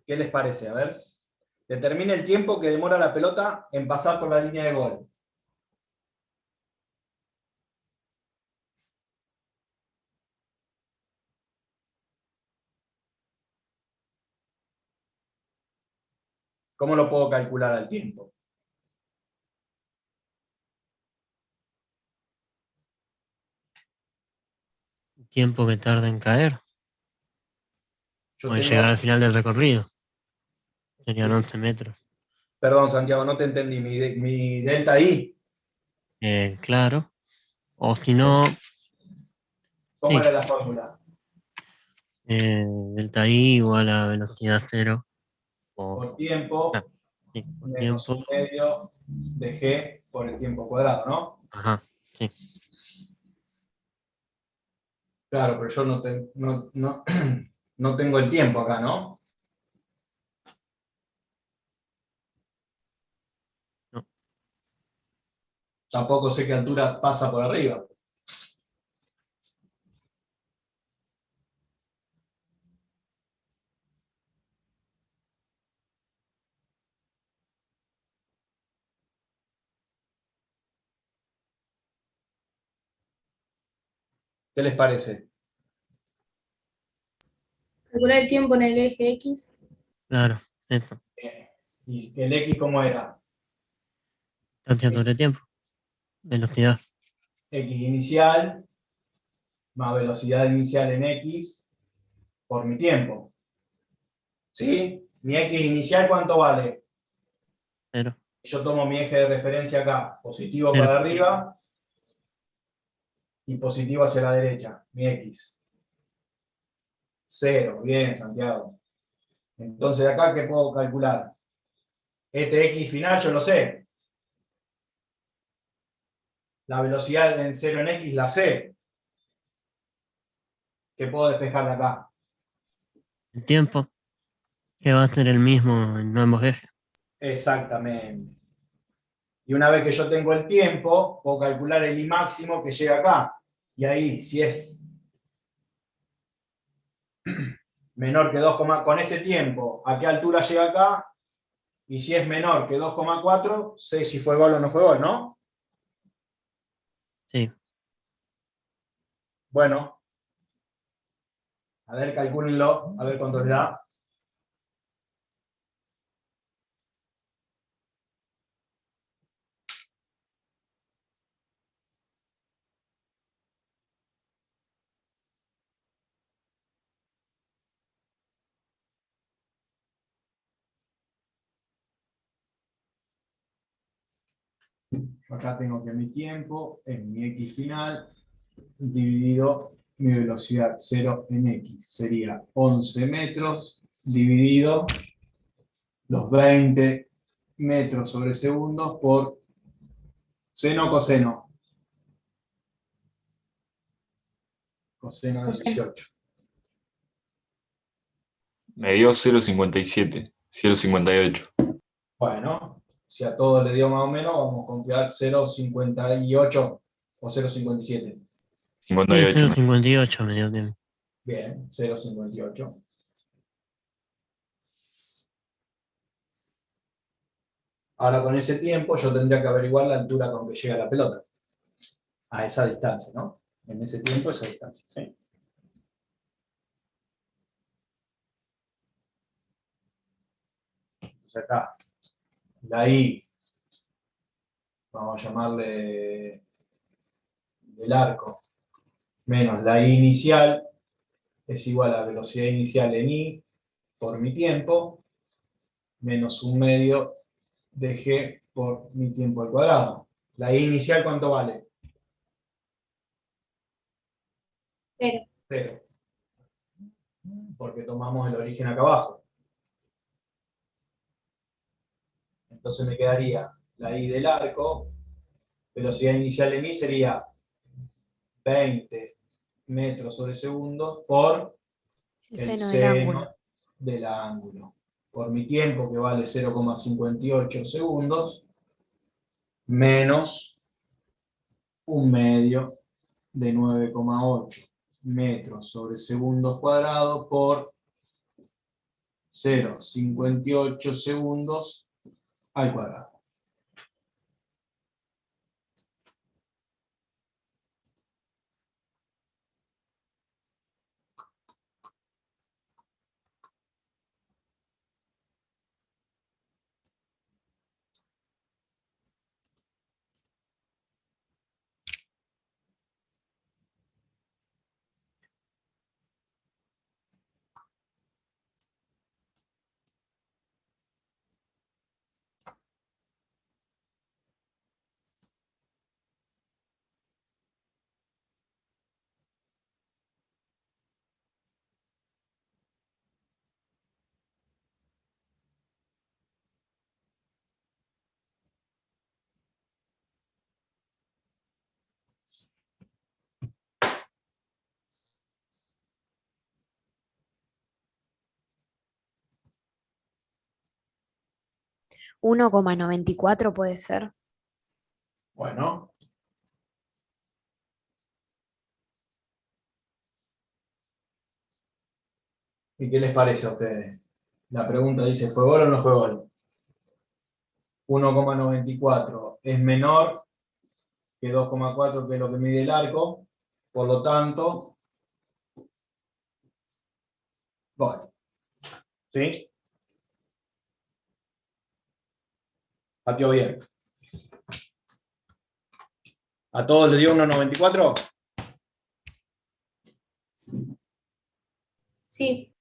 ¿Qué les parece? A ver. Determine el tiempo que demora la pelota en pasar por la línea de gol. ¿Cómo lo puedo calcular al tiempo? Tiempo que tarda en caer. Yo O en tengo, llegar al final del recorrido. Serían 11 metros. Perdón, Santiago, no te entendí. Mi delta I, Claro. O si no, ¿cómo sí, era la fórmula? delta I igual a velocidad cero. Por Ah, tiempo sí, por menos tiempo. un medio de G por el tiempo cuadrado, ¿no? Ajá, sí. Claro, pero yo no tengo el tiempo acá, ¿no? No. Tampoco sé qué altura pasa por arriba. ¿Qué les parece? Calcular el tiempo en el eje X. Claro, eso. ¿Y el X cómo era? Distancia sobre tiempo. Velocidad. X inicial más velocidad inicial en X por mi tiempo. ¿Sí? Mi X inicial, ¿cuánto vale? Cero. Yo tomo mi eje de referencia acá, positivo Cero. para arriba y positivo hacia la derecha, mi X. 0, bien, Santiago. Entonces acá, ¿qué puedo calcular? Este X final yo lo sé. La velocidad en 0 en X la sé. ¿Qué puedo despejar de acá? El tiempo, que va a ser el mismo en ambos ejes. Exactamente. Y una vez que yo tengo el tiempo, puedo calcular el I máximo que llega acá. Y ahí, si es menor que 2, con este tiempo, ¿a qué altura llega acá? Y si es menor que 2,4, sé si fue gol o no fue gol, ¿no? Sí. Bueno, a ver, calcúlenlo, a ver cuánto les da. Acá tengo que mi tiempo es mi X final dividido mi velocidad 0 en X. Sería 11 metros dividido los 20 metros sobre segundos por seno o coseno. Coseno de 18. Me dio 0,57, 0,58. Bueno, si a todos le dio más o menos, vamos a confiar 0,58 o 0,57. Sí, 58. 0,58 me dio tiempo. Bien, 0,58. Ahora con ese tiempo yo tendría que averiguar la altura con que llega la pelota. A esa distancia, ¿no? En ese tiempo, esa distancia, ¿sí? Entonces acá, la I, vamos a llamarle del arco, menos la I inicial, es igual a velocidad inicial en I por mi tiempo, menos un medio de G por mi tiempo al cuadrado. La I inicial, ¿cuánto vale? 0. 0. Porque tomamos el origen acá abajo. Entonces me quedaría la I del arco, velocidad inicial en I sería 20 metros sobre segundo por El el seno del ángulo. seno del ángulo. Por mi tiempo, que vale 0,58 segundos, menos un medio de 9,8 metros sobre segundos cuadrados por 0,58 segundos al cuadrado. 1,94 puede ser. Bueno. ¿Y qué les parece a ustedes? La pregunta dice, ¿fue gol o no fue gol? 1,94 es menor que 2,4, que es lo que mide el arco, por lo tanto, gol. ¿Sí? Pateó bien. ¿A todos les dio 1,94? Sí.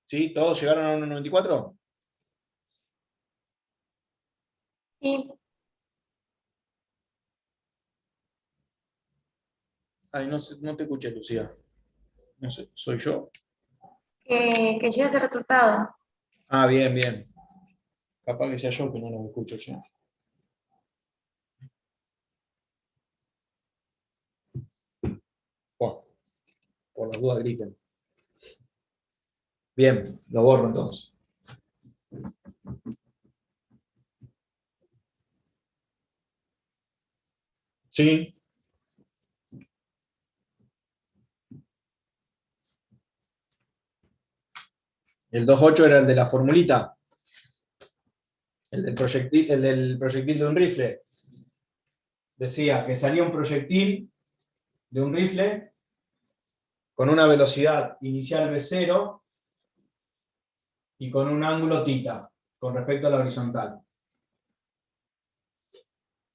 ¿Sí? ¿Todos llegaron a 1,94? Sí. Ay, no te escuché, Lucía. No sé, ¿soy yo? Que llegue ese resultado. Ah, bien, bien. Capaz que sea yo que no lo escucho yo. Bueno, por las dudas griten. Bien, lo borro entonces. Sí. El 2,8 era el de la formulita. El del proyectil de un rifle. Decía que salía un proyectil de un rifle con una velocidad inicial V0 y con un ángulo θ con respecto a la horizontal.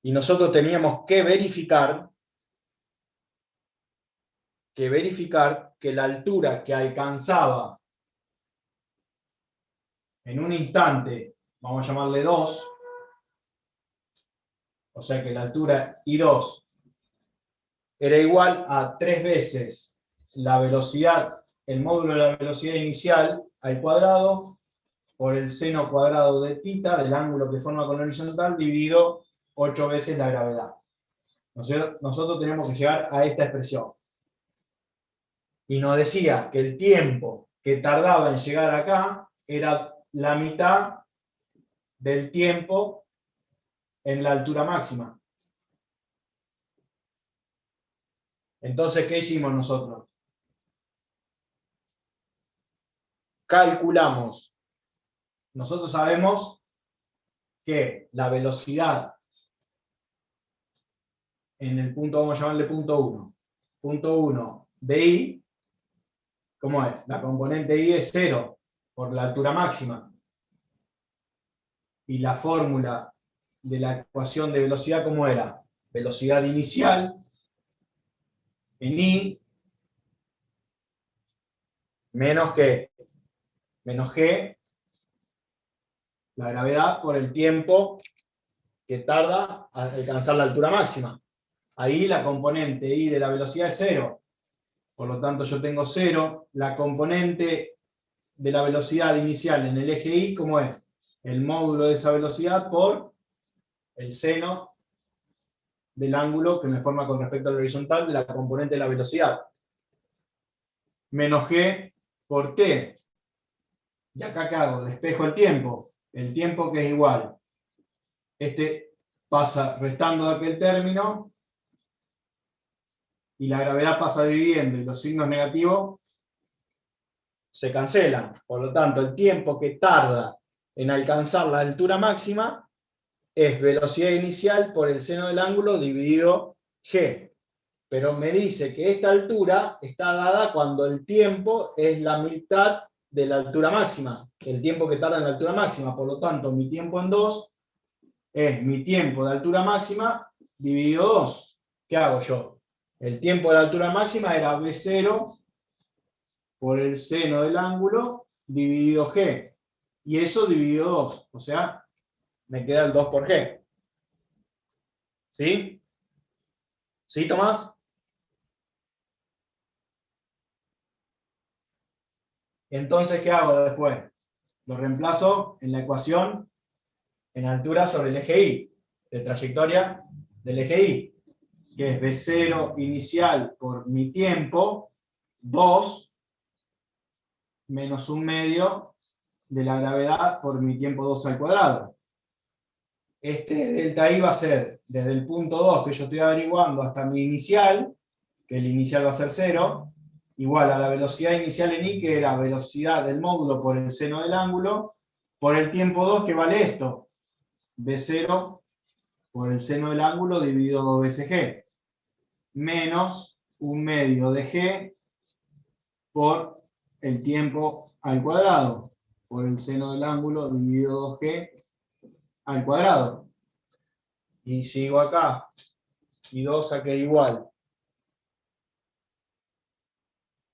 Y nosotros teníamos que verificar que la altura que alcanzaba en un instante, vamos a llamarle 2, o sea que la altura I2 era igual a 3 veces la velocidad, el módulo de la velocidad inicial al cuadrado por el seno cuadrado de θ, del ángulo que forma con la horizontal, dividido 8 veces la gravedad. Nosotros tenemos que llegar a esta expresión. Y nos decía que el tiempo que tardaba en llegar acá era la mitad del tiempo en la altura máxima. Entonces, ¿qué hicimos nosotros? Calculamos. Nosotros sabemos que la velocidad en el punto, vamos a llamarle punto 1. Punto 1 de I, ¿cómo es? La componente I es 0 por la altura máxima. Y la fórmula de la ecuación de velocidad, ¿cómo era? Velocidad inicial en I menos ¿qué? Menos G, la gravedad, por el tiempo que tarda a alcanzar la altura máxima. Ahí la componente I de la velocidad es 0. Por lo tanto yo tengo 0. La componente de la velocidad inicial en el eje Y, ¿cómo es? El módulo de esa velocidad por el seno del ángulo que me forma con respecto a la horizontal de la componente de la velocidad. Menos G por T. Y acá, ¿qué hago? Despejo el tiempo. El tiempo que es igual. Este pasa restando de aquel término. Y la gravedad pasa dividiendo. Y los signos negativos se cancelan. Por lo tanto, el tiempo que tarda en alcanzar la altura máxima es velocidad inicial por el seno del ángulo dividido G. Pero me dice que esta altura está dada cuando el tiempo es la mitad de la altura máxima, el tiempo que tarda en la altura máxima. Por lo tanto, mi tiempo en 2 es mi tiempo de altura máxima dividido 2. ¿Qué hago yo? El tiempo de la altura máxima era B0 por el seno del ángulo dividido G. Y eso dividido 2. O sea, me queda el 2 por G. ¿Sí? ¿Sí, Tomás? Entonces, ¿qué hago después? Lo reemplazo en la ecuación en altura sobre el eje Y, de trayectoria del eje Y, que es B0 inicial por mi tiempo, 2, menos 1/2 de la gravedad por mi tiempo 2 al cuadrado. Este delta I va a ser desde el punto 2 que yo estoy averiguando hasta mi inicial, que el inicial va a ser 0, igual a la velocidad inicial en I, que era velocidad del módulo por el seno del ángulo, por el tiempo 2, que vale esto, B0 por el seno del ángulo dividido 2 veces G, menos 1/2 de G por el tiempo al cuadrado, por el seno del ángulo dividido 2G al cuadrado. Y sigo acá, y 2 saqué igual.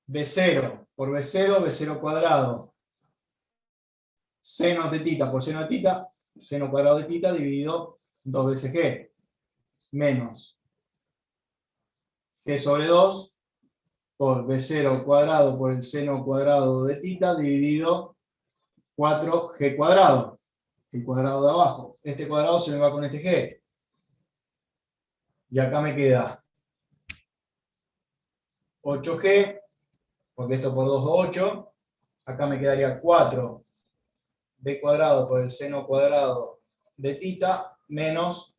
B0 por B0, B0 cuadrado, seno de tita por seno de tita, seno cuadrado de tita dividido 2 veces G, menos G sobre 2 por B0 cuadrado por el seno cuadrado de tita dividido 4G cuadrado, el cuadrado de abajo. Este cuadrado se me va con este G. Y acá me queda 8G, porque esto por 2 es 8. Acá me quedaría 4B cuadrado por el seno cuadrado de tita, menos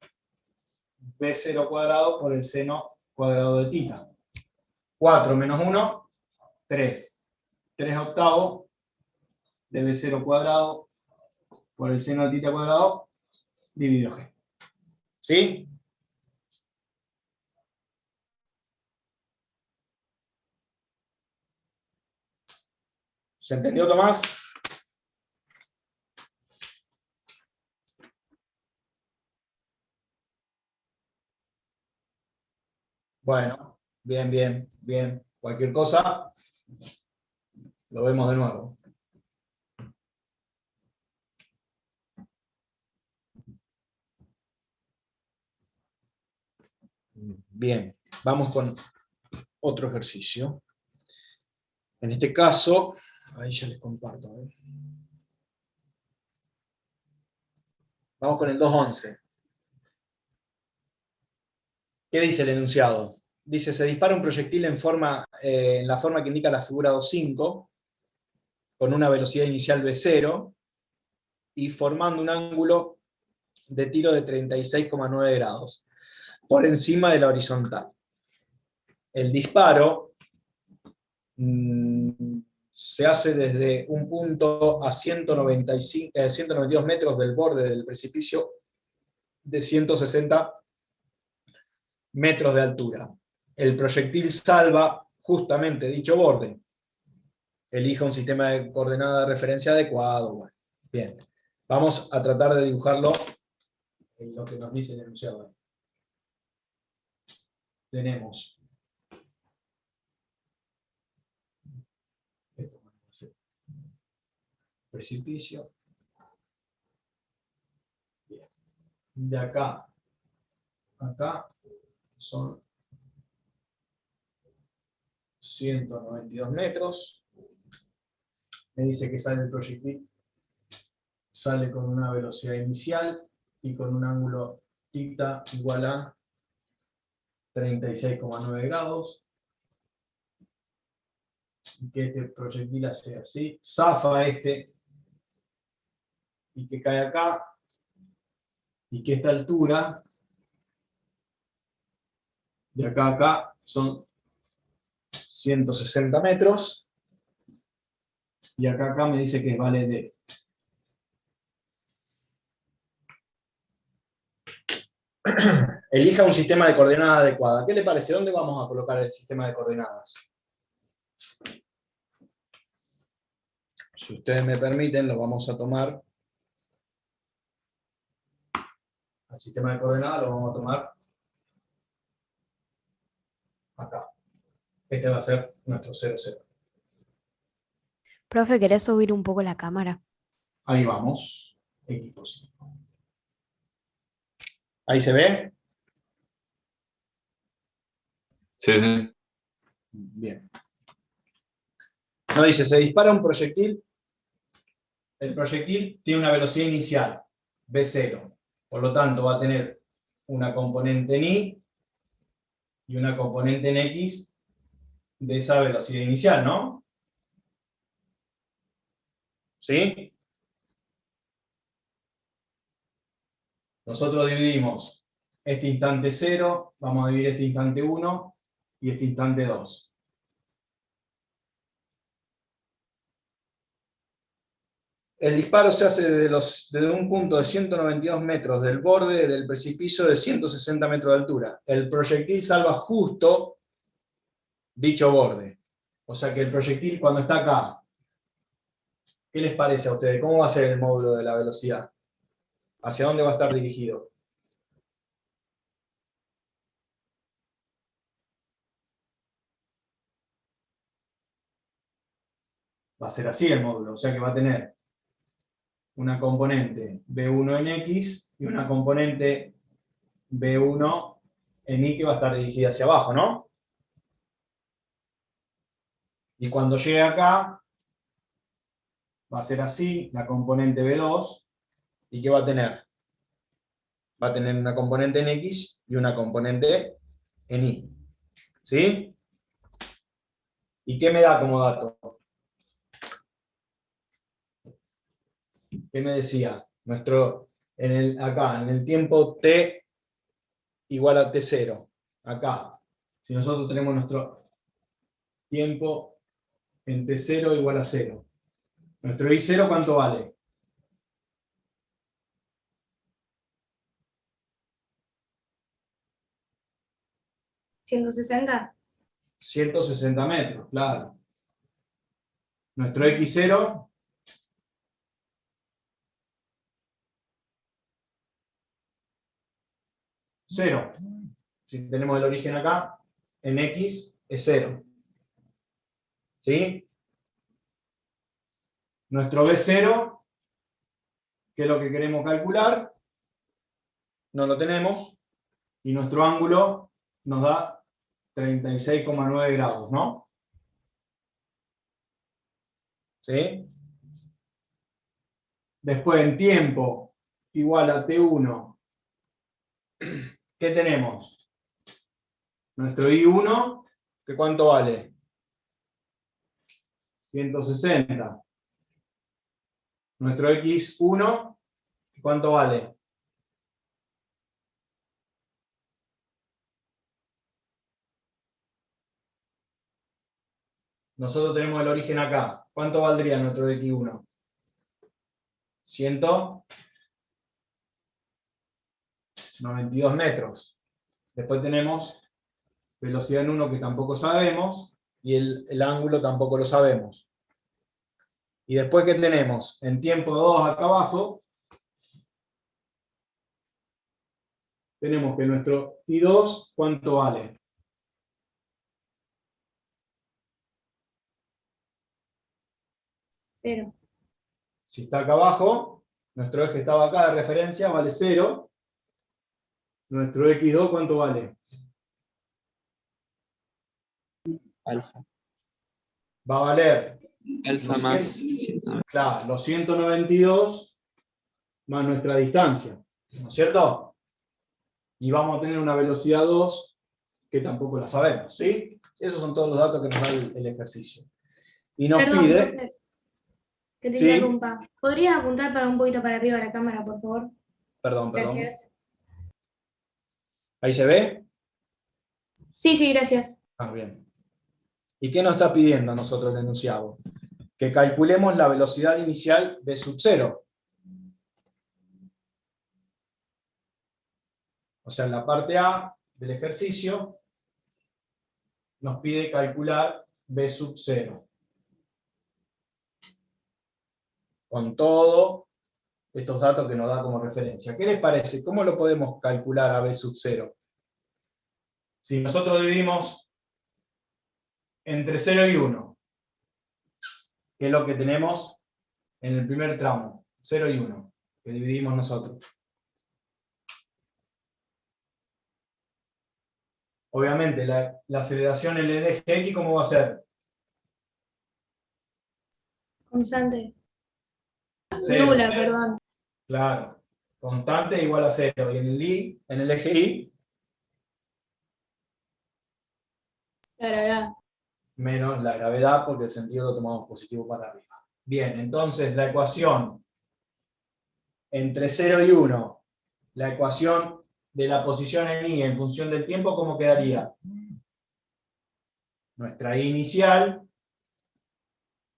B0 cuadrado por el seno cuadrado de tita. 4 menos 1, 3. 3 octavos de B0 cuadrado por el seno de tita cuadrado dividido G. ¿Sí? ¿Se entendió, Tomás? Bueno, bien, bien, bien. Cualquier cosa, lo vemos de nuevo. Bien, vamos con otro ejercicio. En este caso, ahí ya les comparto. Vamos con el 2.11. ¿Qué dice el enunciado? Dice, se dispara un proyectil en la forma que indica la figura 2.5, con una velocidad inicial V0, y formando un ángulo de tiro de 36,9 grados, por encima de la horizontal. El disparo se hace desde un punto a 192 metros del borde del precipicio de 160 metros de altura. El proyectil salva justamente dicho borde. Elija un sistema de coordenada de referencia adecuado. Bueno, bien, vamos a tratar de dibujarlo en lo que nos dice el enunciado. Tenemos precipicio. Bien. De acá a acá son 192 metros. Me dice que sale el proyectil, sale con una velocidad inicial y con un ángulo θ igual a 36,9 grados. Y que este proyectil hace así, zafa este, y que cae acá, y que esta altura, de acá a acá, son 160 metros, y acá me dice que vale D. Elija un sistema de coordenadas adecuada. ¿Qué le parece? ¿Dónde vamos a colocar el sistema de coordenadas? Si ustedes me permiten, lo vamos a tomar al sistema de coordenadas lo vamos a tomar acá. Este va a ser nuestro 0, 0. Profe, ¿querés subir un poco la cámara? Ahí vamos. X por 5. ¿Ahí se ve? Sí, sí. Bien. Nos dice, se dispara un proyectil. El proyectil tiene una velocidad inicial, v0. Por lo tanto, va a tener una componente en y y una componente en x de esa velocidad inicial, ¿no? ¿Sí? Nosotros dividimos este instante 0, vamos a dividir este instante 1 y este instante 2. El disparo se hace desde un punto de 192 metros del borde del precipicio de 160 metros de altura. El proyectil salva justo dicho borde. O sea que el proyectil cuando está acá, ¿qué les parece a ustedes? ¿Cómo va a ser el módulo de la velocidad? ¿Hacia dónde va a estar dirigido? Va a ser así el módulo, o sea que va a tener una componente B1 en X y una componente B1 en Y que va a estar dirigida hacia abajo, ¿no? Y cuando llegue acá, va a ser así, la componente B2, ¿y qué va a tener? Va a tener una componente en X y una componente en Y. ¿Sí? ¿Y qué me da como dato? ¿Qué me decía? Acá, en el tiempo t igual a t0. Acá, si nosotros tenemos nuestro tiempo en t0 igual a 0. ¿Nuestro i0 cuánto vale? ¿160? 160 metros, claro. Nuestro x0, cero. Si tenemos el origen acá, en x es 0. ¿Sí? Nuestro b0, que es lo que queremos calcular, no lo tenemos, y nuestro ángulo nos da 36,9 grados, ¿no? ¿Sí? Después en tiempo igual a t1, ¿qué tenemos? Nuestro i1, ¿que cuánto vale? 160. Nuestro x1, ¿cuánto vale? Nosotros tenemos el origen acá. ¿Cuánto valdría nuestro x1? 192 metros. Después tenemos velocidad en 1 que tampoco sabemos, y el ángulo tampoco lo sabemos. Y después, ¿qué tenemos? En tiempo 2 acá abajo, tenemos que nuestro I2, ¿cuánto vale? Cero. Si está acá abajo, nuestro eje estaba acá de referencia, vale 0. Nuestro X2, ¿cuánto vale? Alfa. Va a valer Alfa más. claro, los 192 más nuestra distancia, ¿no es cierto? Y vamos a tener una velocidad 2 que tampoco la sabemos, ¿sí? Esos son todos los datos que nos da el ejercicio. Y nos Perdón, pide... profe, que te Sí. interrumpa. ¿Podrías apuntar para un poquito para arriba la cámara, por favor? Perdón. Gracias. ¿Ahí se ve? Sí, gracias. Ah, bien. ¿Y qué nos está pidiendo a nosotros el enunciado? Que calculemos la velocidad inicial de sub 0. O sea, en la parte A del ejercicio nos pide calcular B sub 0. Con todo estos datos que nos da como referencia. ¿Qué les parece? ¿Cómo lo podemos calcular a b sub 0? Si nosotros dividimos entre 0 y 1, que es lo que tenemos en el primer tramo, 0 y 1, que dividimos nosotros. Obviamente, la aceleración en el eje X, ¿cómo va a ser? Constante. Cero, Nula, cero. perdón. Claro. Constante igual a 0. Y en el eje Y, La gravedad. menos la gravedad, porque el sentido lo tomamos positivo para arriba. Bien, entonces la ecuación entre 0 y 1, la ecuación de la posición en Y en función del tiempo, ¿cómo quedaría? Nuestra I inicial,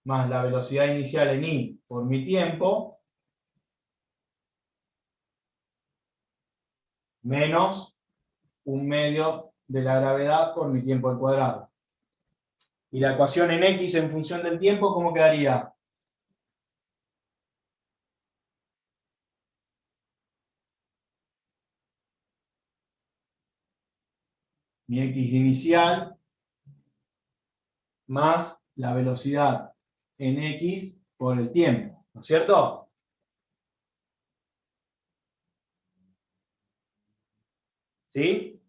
más la velocidad inicial en Y por mi tiempo, menos 1/2 de la gravedad por mi tiempo al cuadrado. Y la ecuación en X en función del tiempo, ¿cómo quedaría? Mi X inicial más la velocidad en X por el tiempo, ¿no es cierto? ¿Sí?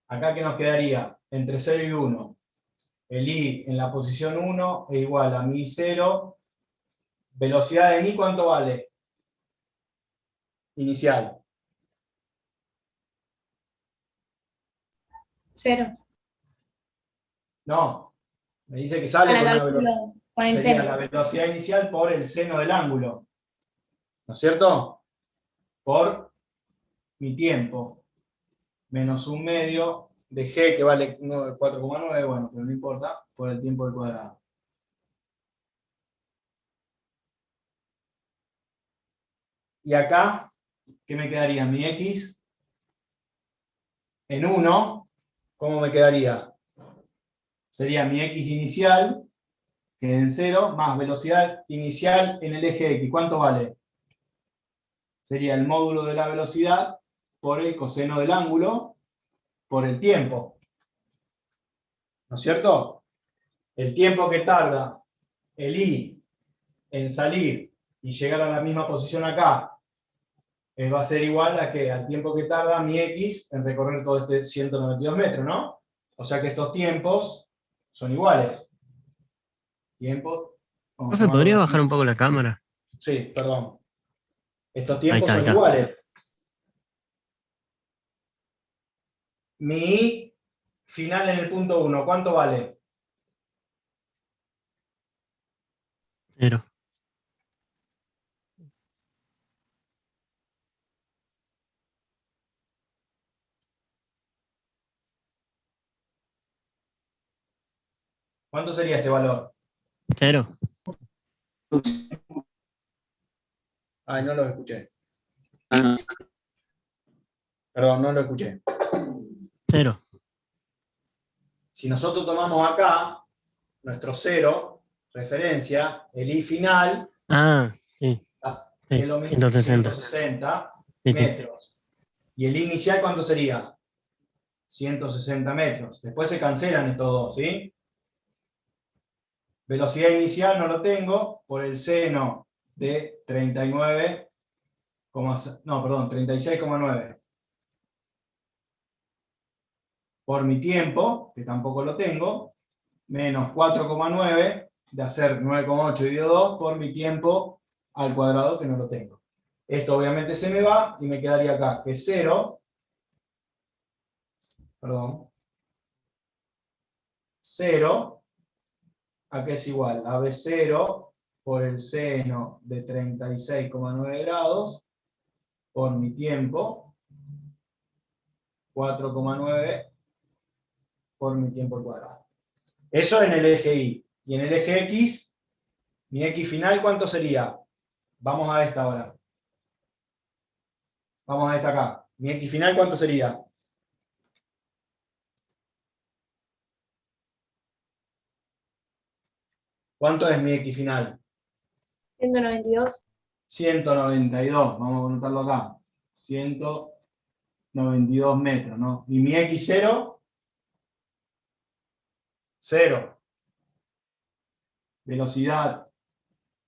Acá, ¿qué nos quedaría? Entre 0 y 1. El I en la posición 1 es igual a mi 0. Velocidad de mi, ¿cuánto vale? Inicial. 0. No. Me dice que sale Para con el una velocidad. ángulo, con el Sería seno. la velocidad inicial por el seno del ángulo. ¿No es cierto? Por mi tiempo. Menos 1/2 de G, que vale 4,9, bueno, pero no importa, por el tiempo al cuadrado. Y acá, ¿qué me quedaría? Mi X en 1, ¿cómo me quedaría? Sería mi X inicial, que en 0, más velocidad inicial en el eje X. ¿Cuánto vale? Sería el módulo de la velocidad por el coseno del ángulo por el tiempo. ¿No es cierto? El tiempo que tarda el I en salir y llegar a la misma posición acá va a ser igual a que al tiempo que tarda mi X en recorrer todo este 192 metros, ¿no? O sea que estos tiempos son iguales. Tiempos. Profe, ¿podría bajar un poco la cámara? Sí, perdón. Estos Ahí tiempos está, ahí son está. iguales. Mi I final en el punto 1, ¿cuánto vale? 0. ¿Cuánto sería este valor? 0. Ay, no lo escuché. Ah, Perdón, no lo escuché. 0. Si nosotros tomamos acá nuestro 0, referencia, el I final, Ah, sí. es Sí, lo mismo, 160. 160 Sí, sí. metros. ¿Y el I inicial cuánto sería? 160 metros. Después se cancelan estos dos, ¿sí? Velocidad inicial no lo tengo por el seno de 36,9. Por mi tiempo, que tampoco lo tengo, menos 4,9 de hacer 9,8 dividido 2 por mi tiempo al cuadrado, que no lo tengo. Esto obviamente se me va y me quedaría acá, que es 0, perdón, 0, a que es igual a B0 por el seno de 36,9 grados por mi tiempo, 4,9 por mi tiempo al cuadrado. Eso en el eje Y. Y en el eje X, mi X final, ¿cuánto sería? Vamos a esta ahora. Vamos a esta acá. Mi X final, ¿cuánto sería? ¿Cuánto es mi X final? 192. 192, vamos a anotarlo acá. 192 metros, ¿no? ¿Y mi X0? 0. Velocidad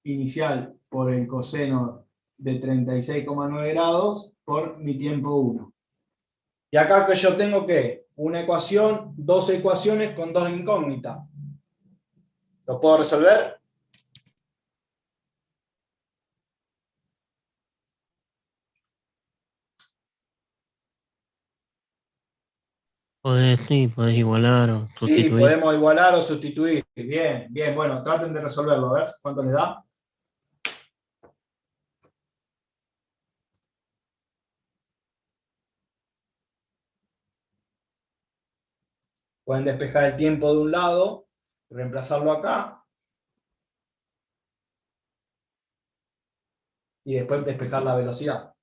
inicial por el coseno de 36,9 grados por mi tiempo 1. Y acá que yo tengo que una ecuación, dos ecuaciones con dos incógnitas. ¿Lo puedo resolver? Sí, podés igualar o Sí, sustituir. podemos igualar o sustituir. Bien, bien, bueno, traten de resolverlo, a ver cuánto les da. Pueden despejar el tiempo de un lado, reemplazarlo acá, y después despejar la velocidad.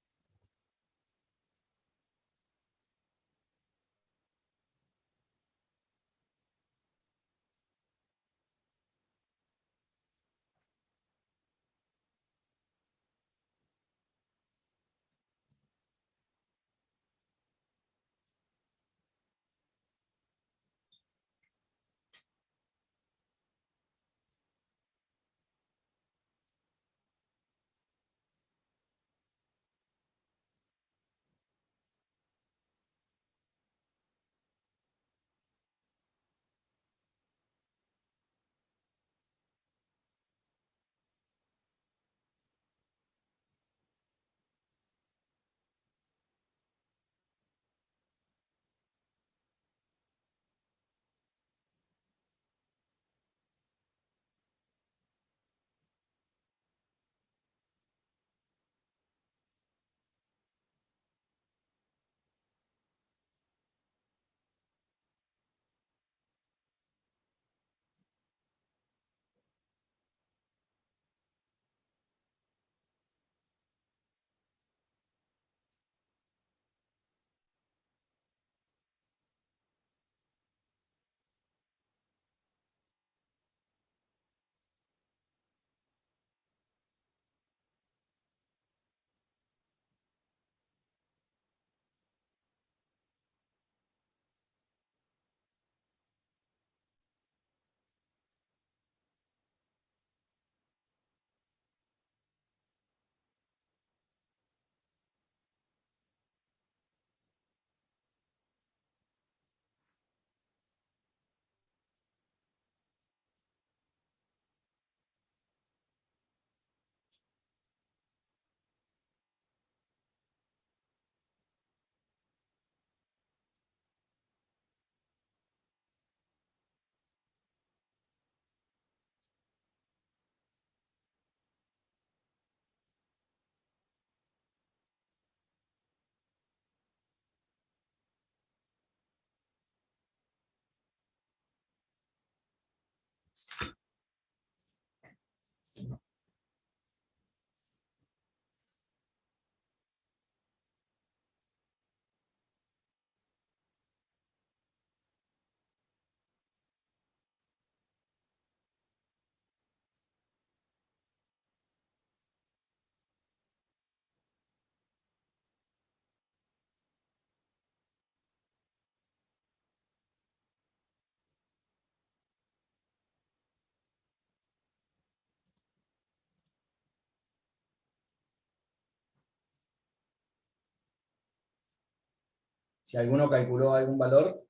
Si alguno calculó algún valor.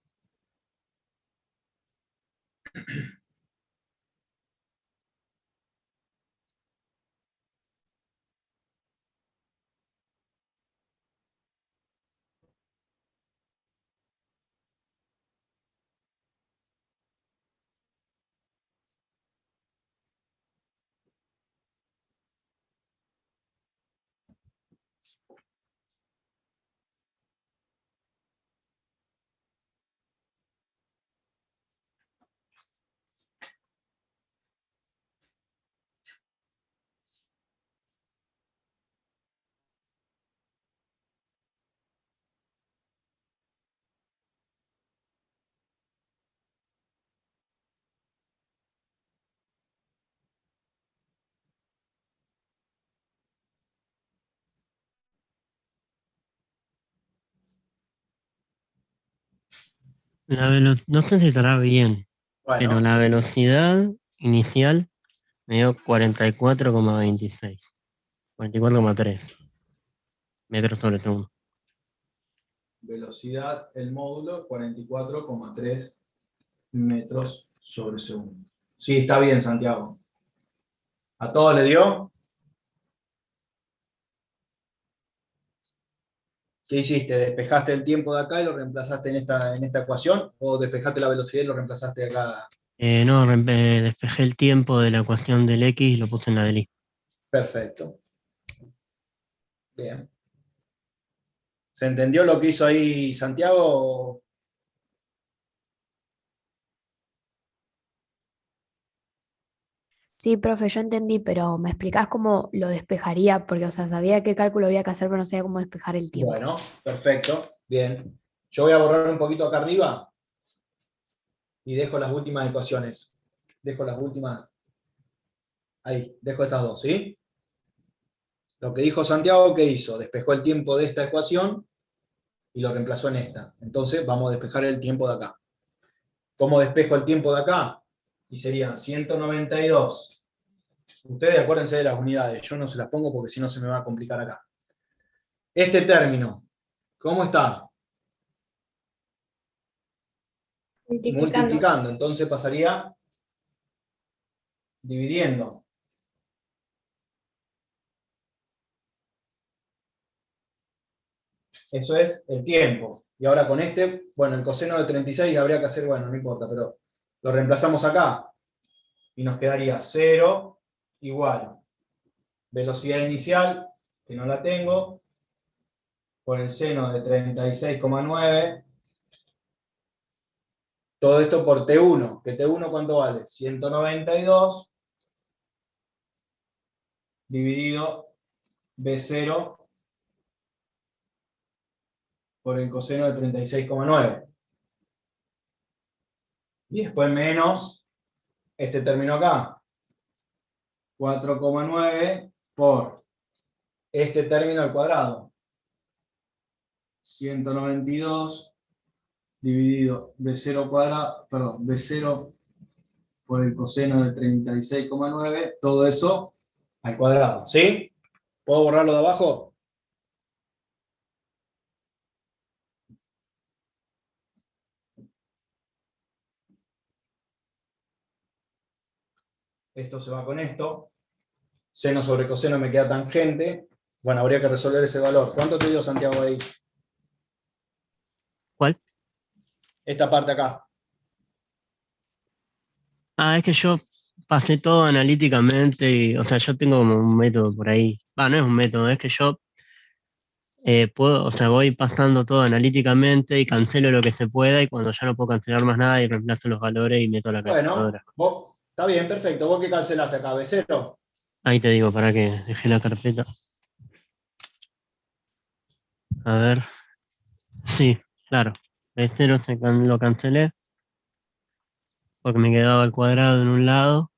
No sé si estará bien, pero Bueno, la velocidad inicial me dio 44,26, 44,3 metros sobre segundo. velocidad, el módulo, 44,3 metros sobre segundo. Sí, está bien, Santiago. ¿A todos le dio? ¿Qué hiciste? ¿Despejaste el tiempo de acá y lo reemplazaste en esta ecuación? ¿O despejaste la velocidad y lo reemplazaste acá? No, despejé el tiempo de la ecuación del X y lo puse en la del Y. Perfecto. Bien. ¿Se entendió lo que hizo ahí Santiago? Sí, profe, yo entendí, pero ¿me explicás cómo lo despejaría? Porque, o sea, sabía qué cálculo había que hacer, pero no sabía cómo despejar el tiempo. Bueno, perfecto. Bien. Yo voy a borrar un poquito acá arriba y dejo las últimas ecuaciones. Dejo las últimas. Ahí, dejo estas dos, ¿sí? Lo que dijo Santiago, ¿qué hizo? Despejó el tiempo de esta ecuación y lo reemplazó en esta. Entonces vamos a despejar el tiempo de acá. ¿Cómo despejo el tiempo de acá? Y serían 192. Ustedes acuérdense de las unidades, yo no se las pongo porque si no se me va a complicar acá. Este término, ¿cómo está? Multiplicando, entonces pasaría dividiendo. Eso es el tiempo. Y ahora con este, bueno, el coseno de 36 habría que hacer, bueno, no importa, pero lo reemplazamos acá. Y nos quedaría 0 igual velocidad inicial, que no la tengo, por el seno de 36,9. Todo esto por T1, que T1 ¿cuánto vale? 192 dividido B0 por el coseno de 36,9. Y después menos este término acá, 4,9 por este término al cuadrado, 192 dividido B0 cuadrado, perdón, B0 por el coseno de 36,9, todo eso al cuadrado, ¿sí? ¿Puedo borrarlo de abajo? Esto se va con esto. Seno sobre coseno me queda tangente. Bueno, habría que resolver ese valor. ¿Cuánto te dio Santiago ahí? ¿Cuál? Esta parte acá. Es que yo pasé todo analíticamente, o sea, yo tengo como un método por ahí. No es un método, es que yo puedo, o sea, voy pasando todo analíticamente y cancelo lo que se pueda y cuando ya no puedo cancelar más nada y reemplazo los valores y meto la Bueno, calculadora. vos, está bien, perfecto. ¿Vos qué cancelaste acá? ¿B0? Ahí te digo, para que dejé la carpeta. A ver, sí, claro. El cero lo cancelé porque me quedaba el cuadrado en un lado.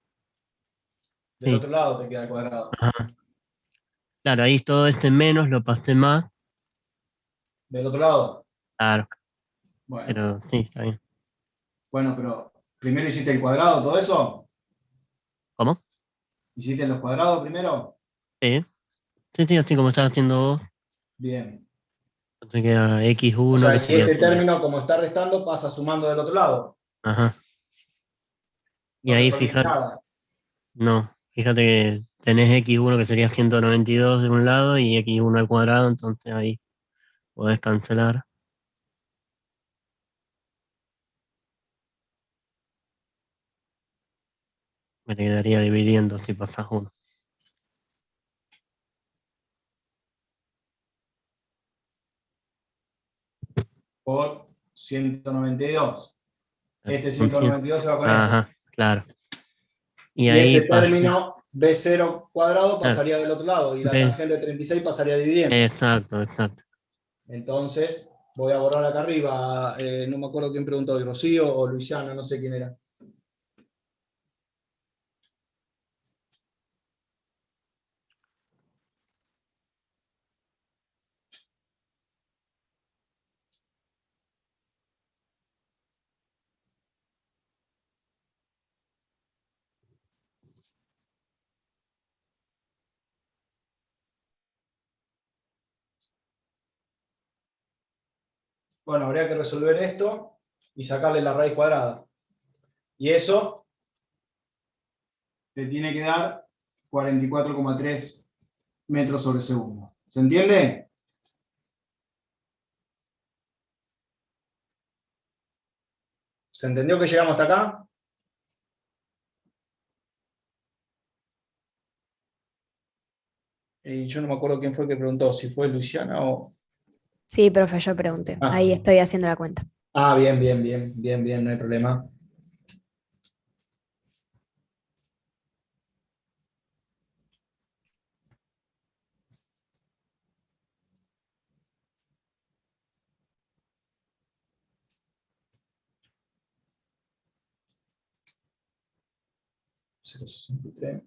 Del Sí, otro lado te queda el cuadrado. ajá. Claro, ahí todo ese menos lo pasé más. Del otro lado. Claro, Bueno, pero sí, está bien. bueno, pero primero hiciste el cuadrado, todo eso. ¿Cómo? ¿Hiciste los cuadrados primero? Sí, sí, sí, así como estaba haciendo vos. Bien. Entonces queda O x1 que sea, y sería este 0. término, como está restando, pasa sumando del otro lado. Ajá. Y No ahí resolviste fíjate, nada. no, fíjate que tenés x1 que sería 192 de un lado y x1 al cuadrado, entonces ahí podés cancelar. Me te quedaría dividiendo si pasás uno. Por 192. Este Son 100. 192 se va con este. Ajá, claro. Y Y ahí este pasé. término B0 cuadrado Claro, pasaría del otro lado y la ¿ves? tangente de 36 pasaría dividiendo. Exacto, exacto. Entonces, voy a borrar acá arriba, no me acuerdo quién preguntó, Rocío o Luisiana, no sé quién era. Bueno, habría que resolver esto y sacarle la raíz cuadrada. Y eso te tiene que dar 44,3 metros sobre segundo. ¿Se entiende? ¿Se entendió que llegamos hasta acá? Y yo no me acuerdo quién fue el que preguntó, si fue Luciana o... Sí, profe, yo pregunté. Ah. Ahí estoy haciendo la cuenta. Ah, bien, no hay problema. (0,63)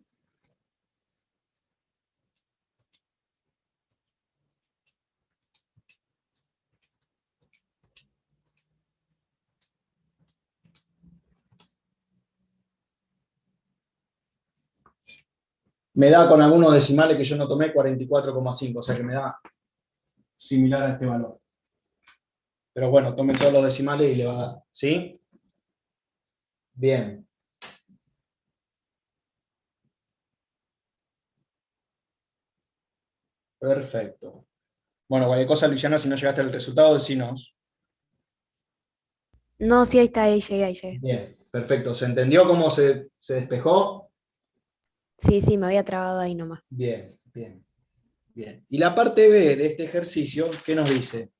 me da con algunos decimales que yo no tomé 44,5, o sea que me da similar a este valor. Pero bueno, tome todos los decimales y le va a dar, ¿sí? Bien. Perfecto. Bueno, cualquier cosa, Luciana, si no llegaste al resultado, decinos. No, sí, ahí está, ahí llegué. Bien, perfecto. ¿Se entendió cómo se despejó? Sí, me había trabado ahí nomás. Bien. Y la parte B de este ejercicio, ¿qué nos dice?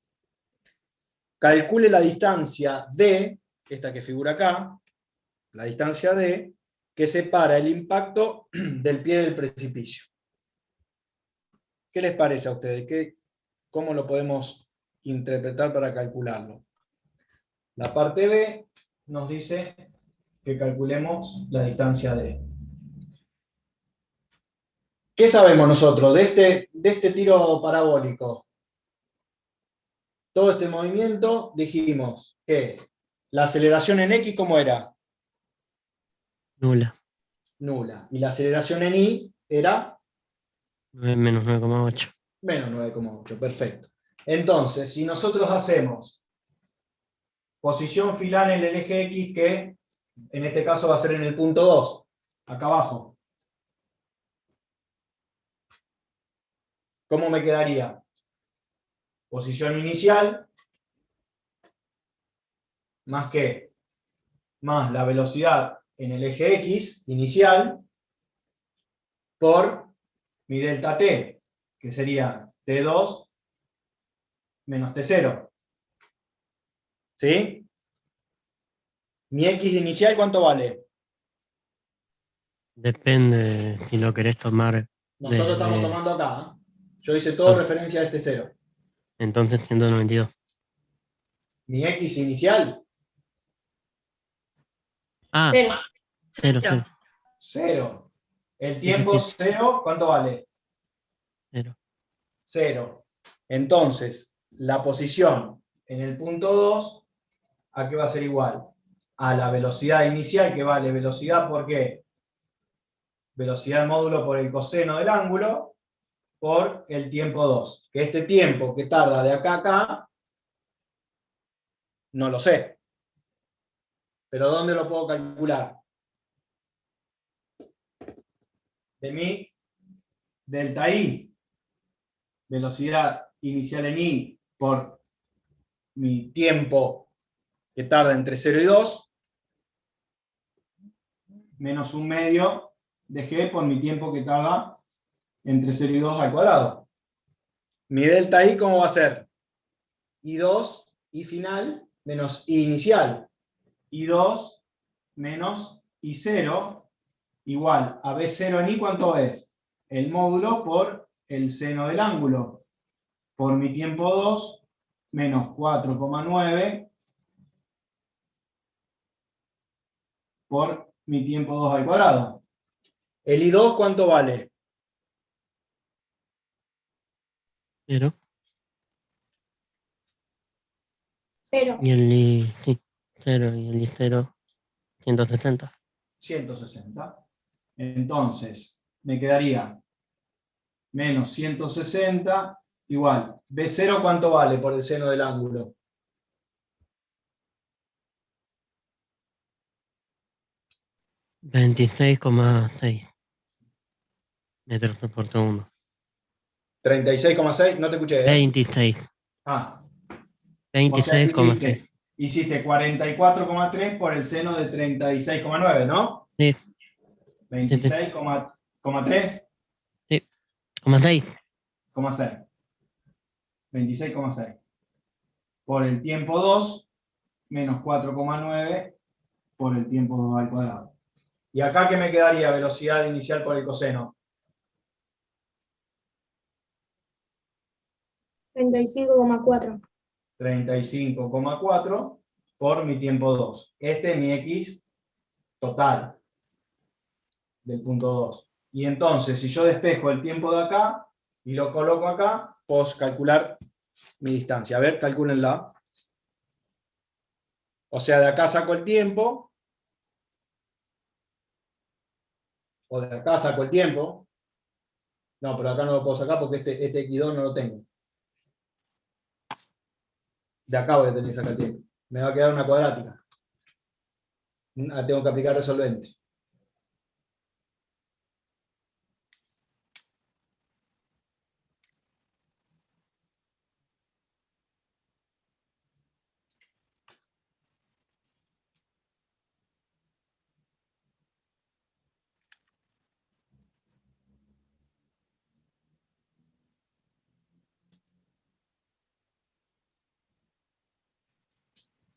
Calcule la distancia D, esta que figura acá, la distancia D, que separa el impacto del pie del precipicio. ¿Qué les parece a ustedes? ¿Cómo lo podemos interpretar para calcularlo? La parte B nos dice que calculemos la distancia D. ¿Qué sabemos nosotros de este tiro parabólico? Todo este movimiento, dijimos que la aceleración en X, ¿cómo era? Nula. Nula. Y la aceleración en Y era Menos 9,8. menos 9,8. Perfecto. Entonces, si nosotros hacemos posición final en el eje X, que en este caso va a ser en el punto 2, acá abajo, ¿cómo me quedaría? Posición inicial, más la velocidad en el eje X inicial, por mi delta T, que sería T2 menos T0. ¿Sí? Mi X inicial, ¿cuánto vale? Depende de si lo querés tomar. Nosotros estamos tomando acá. Yo hice todo referencia a este 0. Entonces 192. Mi X inicial, Ah, 0. 0. 0. El tiempo 0, ¿cuánto vale? 0. 0. Entonces, la posición en el punto 2, ¿a qué va a ser igual? A la velocidad inicial, que vale velocidad, ¿por qué? Velocidad módulo por el coseno del ángulo, por el tiempo 2. Que este tiempo que tarda de acá a acá, no lo sé. ¿Pero dónde lo puedo calcular? De mi delta I, velocidad inicial en I, por mi tiempo que tarda entre 0 y 2, menos un medio de G por mi tiempo que tarda entre 0 y 2 al cuadrado. Mi delta I, ¿cómo va a ser? I2, I final, menos I inicial. I2 menos I0, igual a B0 en I, ¿cuánto es? El módulo por el seno del ángulo, por mi tiempo 2, menos 4,9 por mi tiempo 2 al cuadrado. ¿El I2 cuánto vale? 0. 0. Y el I, sí, 0. Y el I0, 160. 160. Entonces, me quedaría menos 160 igual. B0, ¿cuánto vale por el seno del ángulo? 26,6 metros por segundo. 36,6, no te escuché, ¿eh? 26. Ah, o sea, 26,6. hiciste 44,3 por el seno de 36,9, ¿no? Sí. 26,3. Sí. 6. 26,6. Por el tiempo 2, menos 4,9 por el tiempo 2 al cuadrado. ¿Y acá qué me quedaría? Velocidad inicial por el coseno. 35,4. 35,4 por mi tiempo 2. Este es mi X total del punto 2. Y entonces, si yo despejo el tiempo de acá y lo coloco acá, puedo calcular mi distancia. A ver, calcúlenla. O sea, de acá saco el tiempo, o de acá saco el tiempo. No, pero acá no lo puedo sacar porque este X2 no lo tengo. De acá voy a tener que sacar el tiempo. Me va a quedar una cuadrática. Tengo que aplicar resolvente.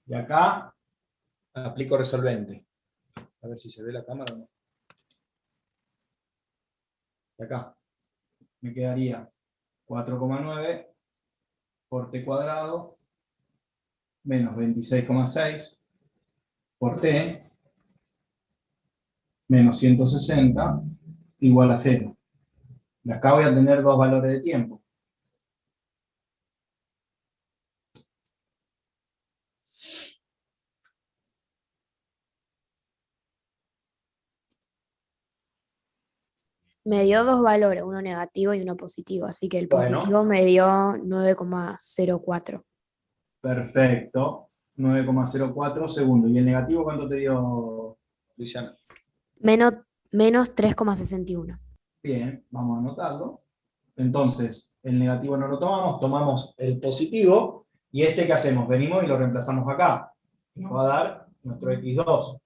Y acá aplico resolvente. A ver si se ve la cámara o no. Y acá me quedaría 4,9 por t cuadrado menos 26,6 por t menos 160 igual a 0. Y acá voy a tener dos valores de tiempo. Me dio dos valores, uno negativo y uno positivo, así que el Bueno. positivo me dio 9,04. Perfecto. 9,04 segundos. ¿Y el negativo cuánto te dio, Luciana? Menos 3,61. Bien, vamos a anotarlo. Entonces, el negativo no lo tomamos, tomamos el positivo, y este ¿qué hacemos? Venimos y lo reemplazamos acá. Nos va a dar nuestro X2.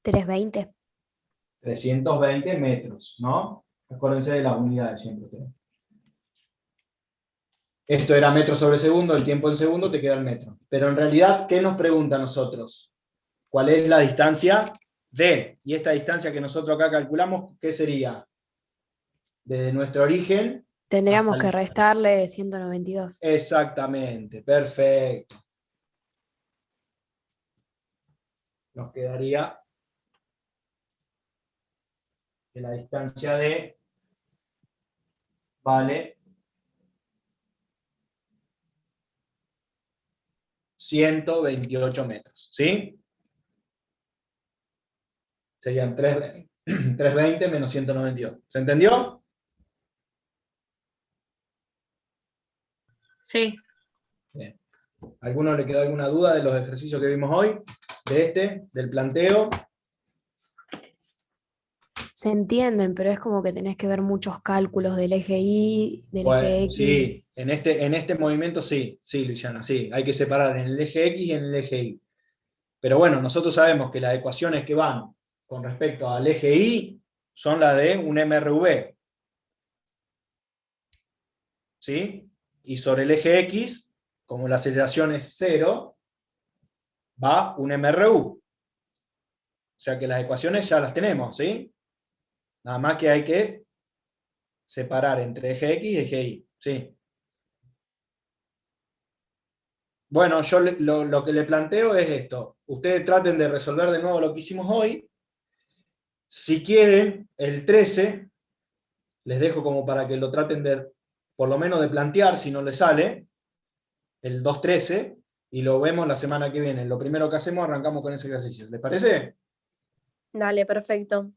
¿320? 320 metros, ¿no? Acuérdense de las unidades siempre ustedes. Esto era metro sobre segundo, el tiempo en segundo te queda el metro. Pero en realidad, ¿qué nos pregunta a nosotros? ¿Cuál es la distancia D? Y esta distancia que nosotros acá calculamos, ¿qué sería? Desde nuestro origen. Tendríamos hasta que restarle 192. Exactamente, perfecto. Nos quedaría que la distancia D vale 128 metros, ¿sí? Serían 320 menos 192. ¿Se entendió? Sí. Bien. ¿A alguno le quedó alguna duda de los ejercicios que vimos hoy? Del planteo. Se entienden, pero es como que tenés que ver muchos cálculos del eje Y, del Bueno, eje X. sí, en este movimiento sí, Luciana, sí. Hay que separar en el eje X y en el eje Y. Pero bueno, nosotros sabemos que las ecuaciones que van con respecto al eje Y son las de un MRV. ¿Sí? Y sobre el eje X, como la aceleración es 0, va un MRU. O sea que las ecuaciones ya las tenemos, ¿sí? Nada más que hay que separar entre eje X y eje Y. ¿Sí? Bueno, yo lo que le planteo es esto. Ustedes traten de resolver de nuevo lo que hicimos hoy. Si quieren, el 13, les dejo como para que lo traten de, por lo menos de plantear, si no les sale, el 2.13, y lo vemos la semana que viene. Lo primero que hacemos, arrancamos con ese ejercicio. ¿Les parece? Dale, perfecto.